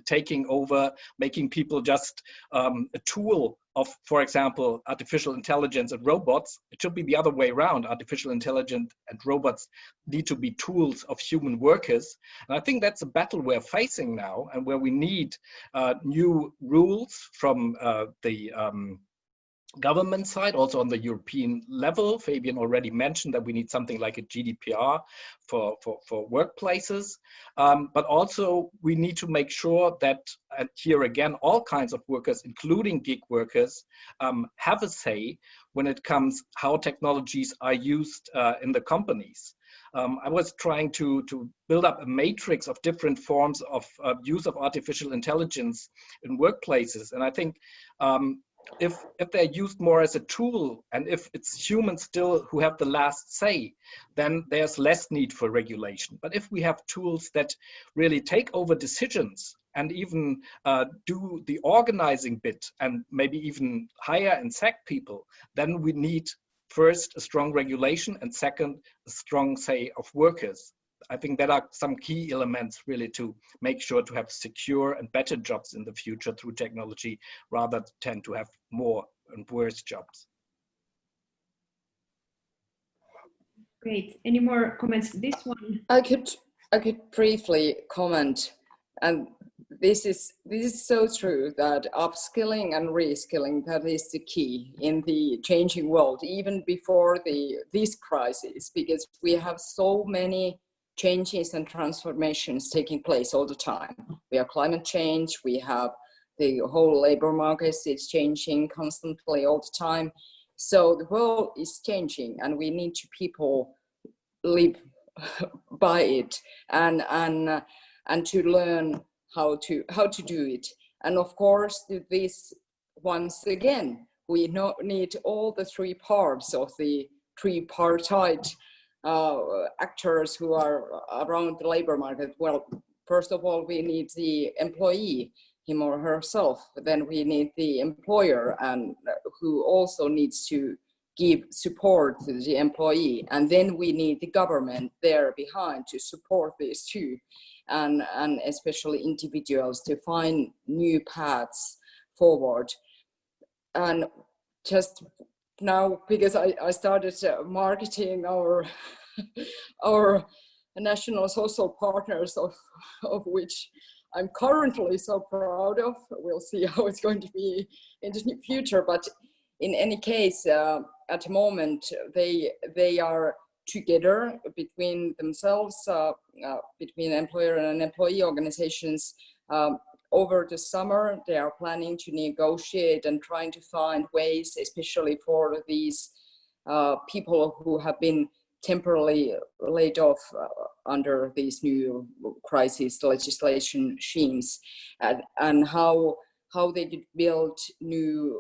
taking over, making people just a tool of, for example, artificial intelligence and robots. It should be the other way around. Artificial intelligence and robots need to be tools of human workers. And I think that's a battle we're facing now, and where we need new rules from the government side, also on the European level. Fabian already mentioned that we need something like a GDPR for workplaces, but also we need to make sure that, and here again, all kinds of workers, including gig workers, have a say when it comes how technologies are used in the companies. I was trying to build up a matrix of different forms of use of artificial intelligence in workplaces, and I think if they're used more as a tool, and if it's humans still who have the last say, then there's less need for regulation. But if we have tools that really take over decisions and even do the organizing bit, and maybe even hire and sack people, then we need first a strong regulation, and second, a strong say of workers. I think that are some key elements really to make sure to have secure and better jobs in the future through technology, rather than tend to have more and worse jobs. Great. Any more comments to this one? I could briefly comment, and this is so true that upskilling and reskilling, that is the key in the changing world, even before this crisis, because we have so many changes and transformations taking place all the time. We have climate change, we have the whole labor market is changing constantly all the time. So the world is changing, and we need to people live by it, and to learn how to do it. And of course, this, once again, we need all the three parts of the tripartite actors who are around the labor market. Well, first of all, we need the employee, him or herself. Then we need the employer, and who also needs to give support to the employee. And then we need the government there behind to support these two, and especially individuals to find new paths forward. And just now, because I started marketing our national social partners, of which I'm currently so proud of. We'll see how it's going to be in the future. But in any case, at the moment, they are together between themselves, between employer and employee organizations. Over the summer, they are planning to negotiate and trying to find ways, especially for these people who have been temporarily laid off under these new crisis legislation schemes, and how they could build new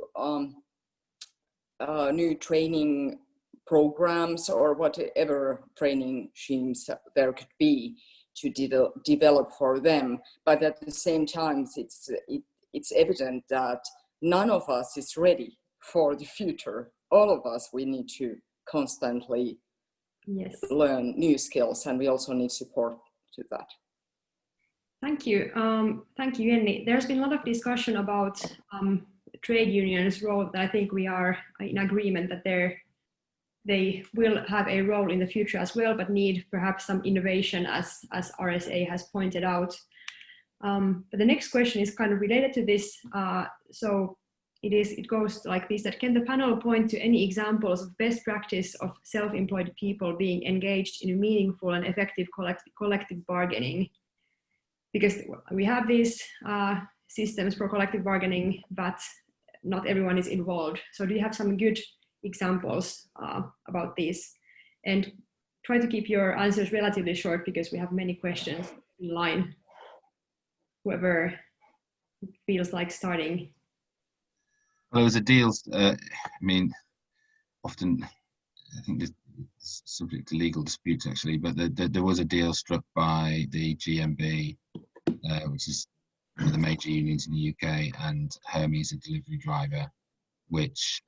training programs or whatever training schemes there could be to develop for them. But at the same time, it's evident that none of us is ready for the future. All of us, we need to constantly learn new skills, and we also need support to that. Thank you. Thank you, Jenny. There's been a lot of discussion about trade unions' role. I think we are in agreement that they will have a role in the future as well, but need perhaps some innovation, as RSA has pointed out. But the next question is kind of related to this. So it goes like this: that can the panel point to any examples of best practice of self-employed people being engaged in meaningful and effective collective bargaining? Because we have these systems for collective bargaining, but not everyone is involved. So do you have some good examples about this? And try to keep your answers relatively short, because we have many questions in line. Whoever feels like starting. Well, there was a deal, I mean, often I think it's subject to legal disputes actually, but there was a deal struck by the GMB, which is one of the major unions in the UK, and Hermes, a delivery driver, which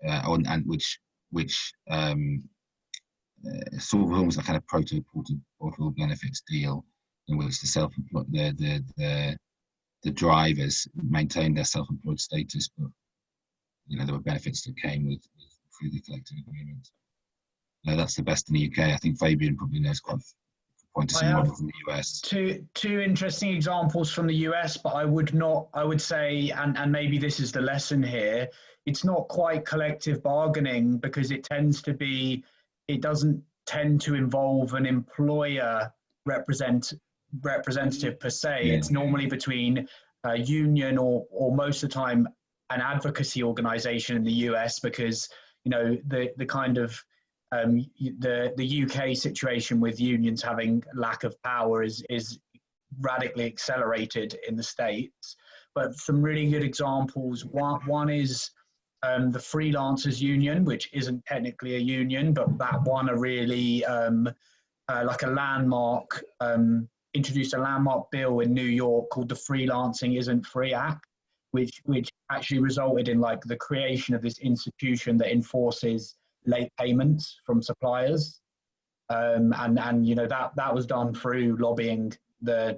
sort of almost a kind of proto-portable benefits deal, in which the drivers maintained their self-employed status, but there were benefits that came with through the collective agreement. That's the best in the UK. I think Fabian probably knows quite point to some models in the US. Two interesting examples from the US, but I would say, and maybe this is the lesson here, it's not quite collective bargaining, because it doesn't tend to involve an employer representative per se. It's normally between a union or most of the time an advocacy organization in the US, because the kind of the UK situation with unions having lack of power is radically accelerated in the States. But some really good examples. One is the freelancers union, which isn't technically a union, but that won a really like a landmark, introduced a landmark bill in New York called the Freelancing Isn't Free Act, which actually resulted in like the creation of this institution that enforces late payments from suppliers, and that was done through lobbying the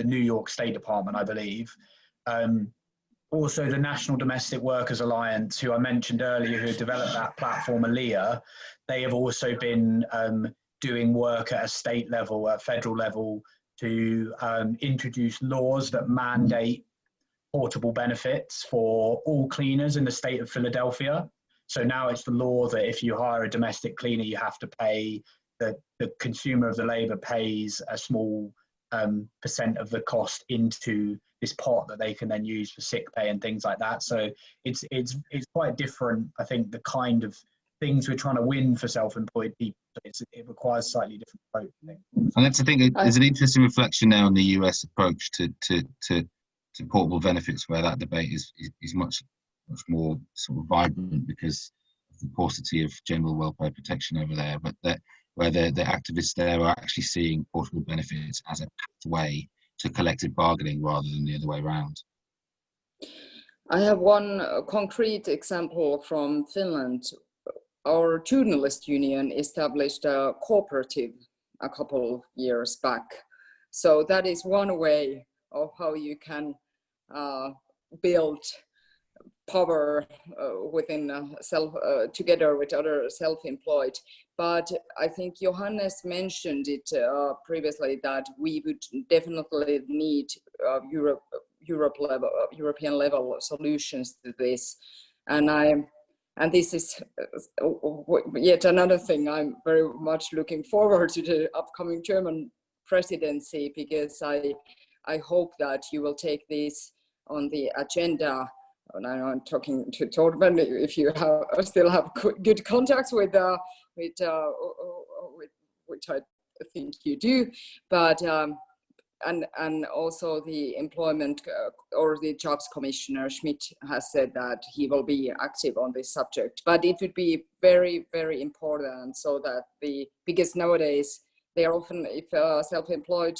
New York State Department, I believe. Also, the National Domestic Workers Alliance, who I mentioned earlier, who developed that platform, ALIA, they have also been doing work at a state level, at federal level, to introduce laws that mandate portable benefits for all cleaners in the state of Philadelphia. So now it's the law that if you hire a domestic cleaner, you have to pay, the consumer of the labor pays a small percent of the cost into this pot that they can then use for sick pay and things like that. So it's quite different, I think, the kind of things we're trying to win for self-employed people. It requires slightly different approach, I think. And that's, I think, there's an interesting reflection now on the US approach to portable benefits, where that debate is much more sort of vibrant because of the paucity of general welfare protection over there, but where the activists there are actually seeing portable benefits as a pathway to collective bargaining rather than the other way around. I have one concrete example from Finland. Our journalist union established a cooperative a couple of years back. So that is one way of how you can build power within together with other self-employed. But I think Johannes mentioned it previously that we would definitely need European level solutions to this, and this is yet another thing. I'm very much looking forward to the upcoming German presidency, because I hope that you will take this on the agenda. And I'm talking to Torben, if you still have good contacts with which I think you do, but and also the employment or the jobs commissioner Schmidt has said that he will be active on this subject. But it would be very, very important, so that because nowadays they are often, if self-employed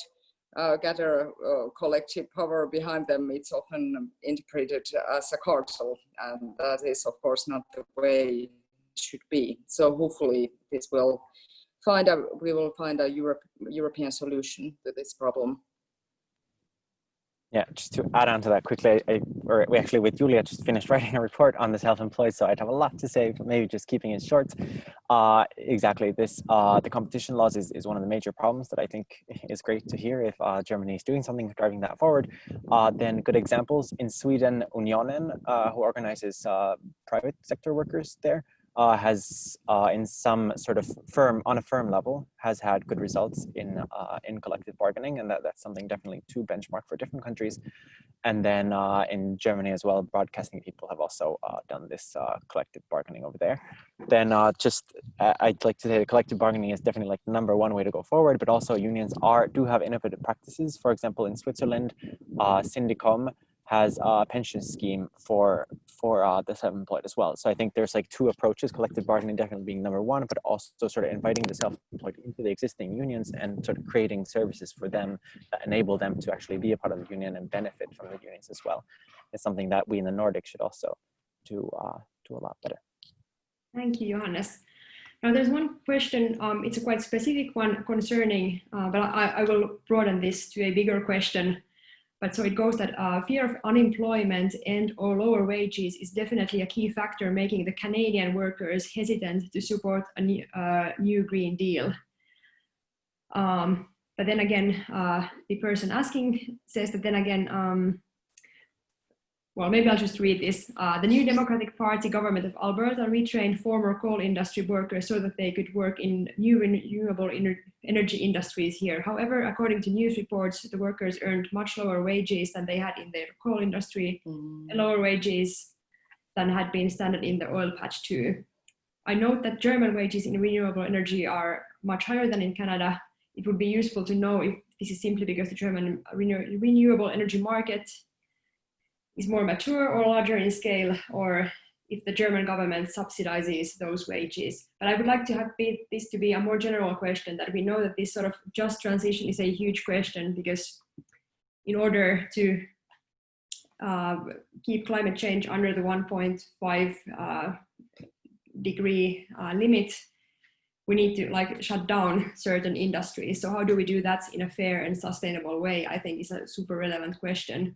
gather collective power behind them, it's often interpreted as a cartel, and that is of course not the way it should be. So hopefully we will find a European solution to this problem. Yeah, just to add on to that quickly, we actually with Julia just finished writing a report on the self-employed, so I'd have a lot to say, but maybe just keeping it short. Exactly, the competition laws is one of the major problems that I think is great to hear if Germany is doing something driving that forward. Then good examples in Sweden, Unionen, who organizes private sector workers there, has in some sort of on a firm level, has had good results in collective bargaining, and that's something definitely to benchmark for different countries. And then in Germany as well, broadcasting people have also done this collective bargaining over there. Then I'd like to say that collective bargaining is definitely like the #1 way to go forward, but also unions do have innovative practices. For example, in Switzerland, Syndicom has a pension scheme for the self-employed as well. So I think there's like two approaches, collective bargaining definitely being #1, but also sort of inviting the self-employed into the existing unions and sort of creating services for them that enable them to actually be a part of the union and benefit from the unions as well. It's something that we in the Nordic should also do a lot better. Thank you, Johannes. Now there's one question, it's a quite specific one concerning, but I will broaden this to a bigger question. But so it goes that fear of unemployment and or lower wages is definitely a key factor making the Canadian workers hesitant to support a new Green Deal. But then again, the person asking says that then again, well, maybe I'll just read this. The new Democratic Party government of Alberta retrained former coal industry workers so that they could work in new renewable energy industries here. However, according to news reports, the workers earned much lower wages than they had in their coal industry, and lower wages than had been standard in the oil patch too. I note that German wages in renewable energy are much higher than in Canada. It would be useful to know if this is simply because the German renewable energy market is more mature or larger in scale, or if the German government subsidizes those wages. But I would like to have this to be a more general question, that we know that this sort of just transition is a huge question, because in order to keep climate change under the 1.5 degree limit, we need to like shut down certain industries. So how do we do that in a fair and sustainable way? I think is a super relevant question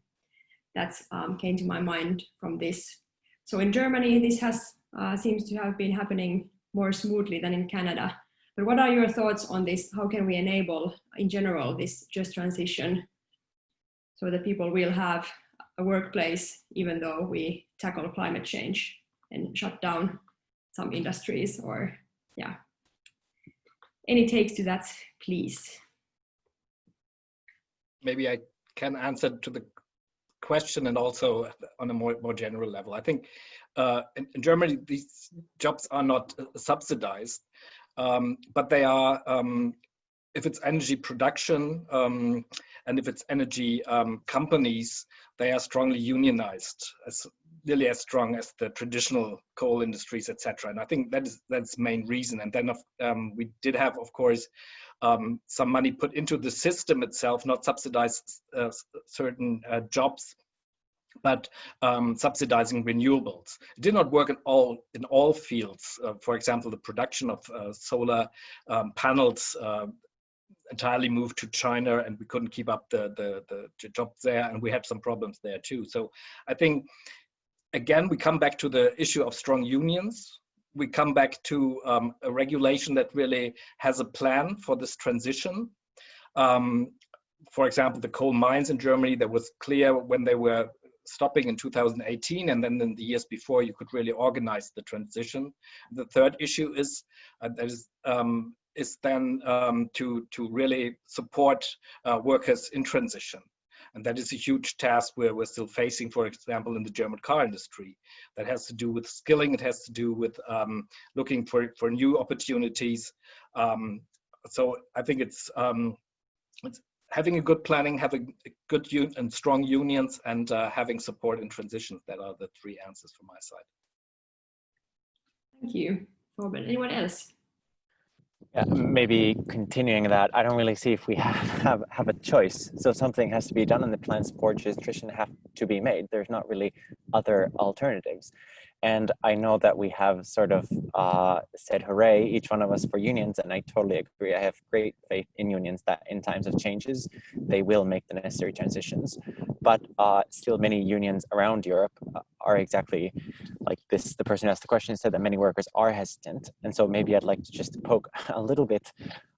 that came to my mind from this. So in Germany, this has seems to have been happening more smoothly than in Canada. But what are your thoughts on this? How can we enable, in general, this just transition so that people will have a workplace, even though we tackle climate change and shut down some industries? Or, yeah. Any takes to that, please? Maybe I can answer to the question and also on a more general level. I think in Germany, these jobs are not subsidized, but they are, if it's energy production and if it's energy companies, they are strongly unionized, nearly as strong as the traditional coal industries, etc. And I think that's the main reason. And then we did have, of course, some money put into the system itself, not subsidize certain jobs, but subsidizing renewables. It did not work in all fields. For example, the production of solar panels entirely moved to China, and we couldn't keep up the jobs there, and we had some problems there too. So I think, again, we come back to the issue of strong unions. We come back to a regulation that really has a plan for this transition. For example, the coal mines in Germany, that was clear when they were stopping in 2018, and then in the years before, you could really organize the transition. The third issue is then to really support workers in transition. And that is a huge task where we're still facing, for example, in the German car industry. That has to do with skilling, it has to do with looking for new opportunities. So I think it's having a good planning, having a good and strong unions, and having support in transitions. That are the three answers from my side. Thank you, Robin. Anyone else? Yeah, maybe continuing that, I don't really see if we have a choice. So something has to be done, and the plans for transition have to be made. There's not really other alternatives. And I know that we have sort of said hooray, each one of us, for unions, and I totally agree. I have great faith in unions that in times of changes, they will make the necessary transitions. But still many unions around Europe are exactly like this. The person who asked the question said that many workers are hesitant. And so maybe I'd like to just poke a little bit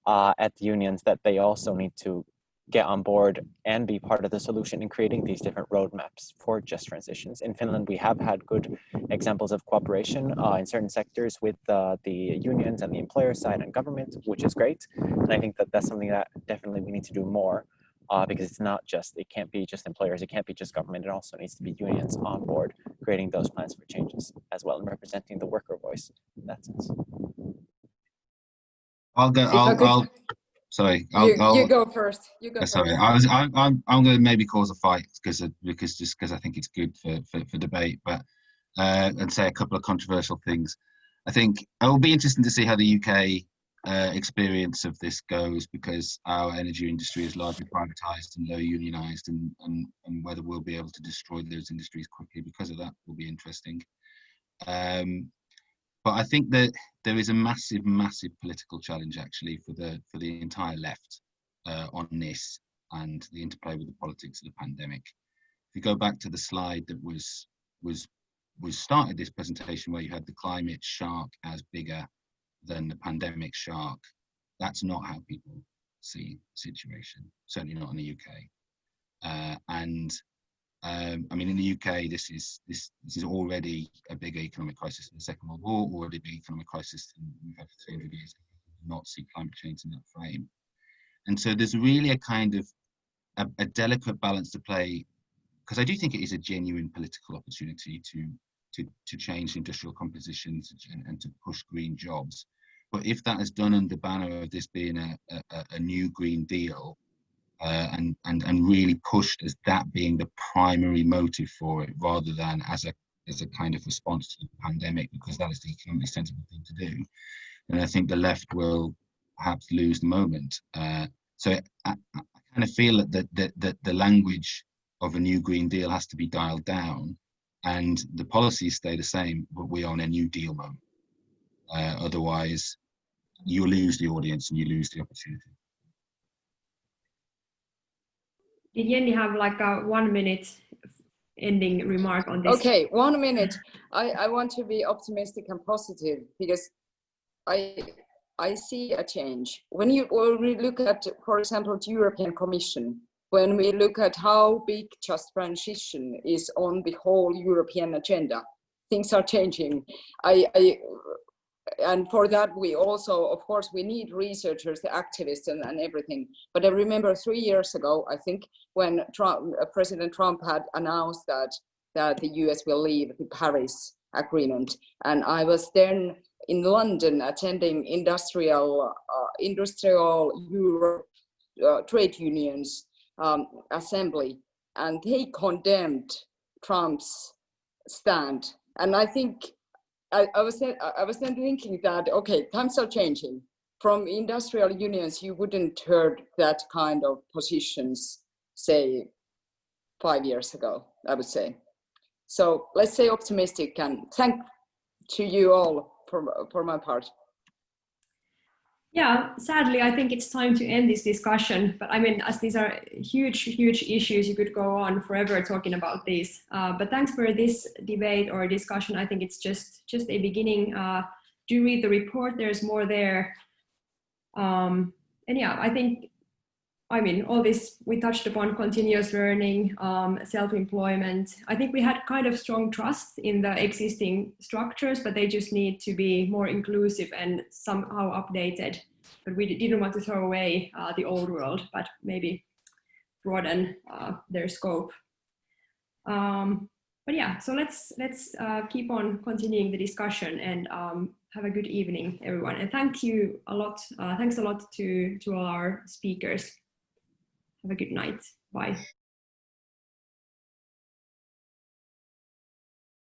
at the unions that they also need to get on board and be part of the solution in creating these different roadmaps for just transitions. In Finland, we have had good examples of cooperation in certain sectors with the unions and the employer side and government, which is great. And I think that that's something that definitely we need to do more because it's not just, it can't be just employers, it can't be just government, it also needs to be unions on board creating those plans for changes as well and representing the worker voice in that sense. Sorry, you go first. You go sorry, first. I'm going to maybe cause a fight because I think it's good for debate, but and say a couple of controversial things. I think it will be interesting to see how the UK experience of this goes, because our energy industry is largely privatized and low unionized, and whether we'll be able to destroy those industries quickly because of that will be interesting. But I think that there is a massive political challenge actually for the entire left on this and the interplay with the politics of the pandemic. If you go back to the slide that was started this presentation, where you had the climate shark as bigger than the pandemic shark, that's not how people see the situation, certainly not in the UK. I mean, in the UK, this is already a big economic crisis in the Second World War, already a big economic crisis we've had for 300 years. Not see climate change in that frame, and so there's really a kind of a delicate balance to play, because I do think it is a genuine political opportunity to change industrial compositions and to push green jobs. But if that is done under the banner of this being a new Green Deal, and really pushed as that being the primary motive for it, rather than as a kind of response to the pandemic, because that is the economically sensible thing to do, then I think the left will perhaps lose the moment. So I kind of feel that the language of a new Green Deal has to be dialed down, and the policies stay the same, but we're on a New Deal moment. Otherwise, you lose the audience and you lose the opportunity. Did Jenny have like a 1 minute ending remark on this? Okay, 1 minute. I want to be optimistic and positive, because I see a change. When we look at, for example, the European Commission, when we look at how big just transition is on the whole European agenda, things are changing. and for that we also, of course, we need researchers, the activists, and everything. But I remember 3 years ago, I think, when President Trump had announced that the US will leave the Paris Agreement, and I was then in London attending industrial Europe trade unions assembly, and they condemned Trump's stand. And I think I was then thinking that, okay, times are changing. From industrial unions, you wouldn't heard that kind of positions, say, 5 years ago, I would say. So let's stay optimistic, and thank to you all for my part. Yeah, sadly, I think it's time to end this discussion. But I mean, as these are huge, huge issues, you could go on forever talking about these. But thanks for this debate or discussion. I think it's just a beginning. Do read the report. There's more there. And yeah, I mean, all this we touched upon: continuous learning, self-employment. I think we had kind of strong trust in the existing structures, but they just need to be more inclusive and somehow updated. But we didn't want to throw away the old world, but maybe broaden their scope. But yeah, so let's keep on continuing the discussion, and have a good evening, everyone. And thank you a lot. Thanks a lot to all our speakers. Have a good night. Bye.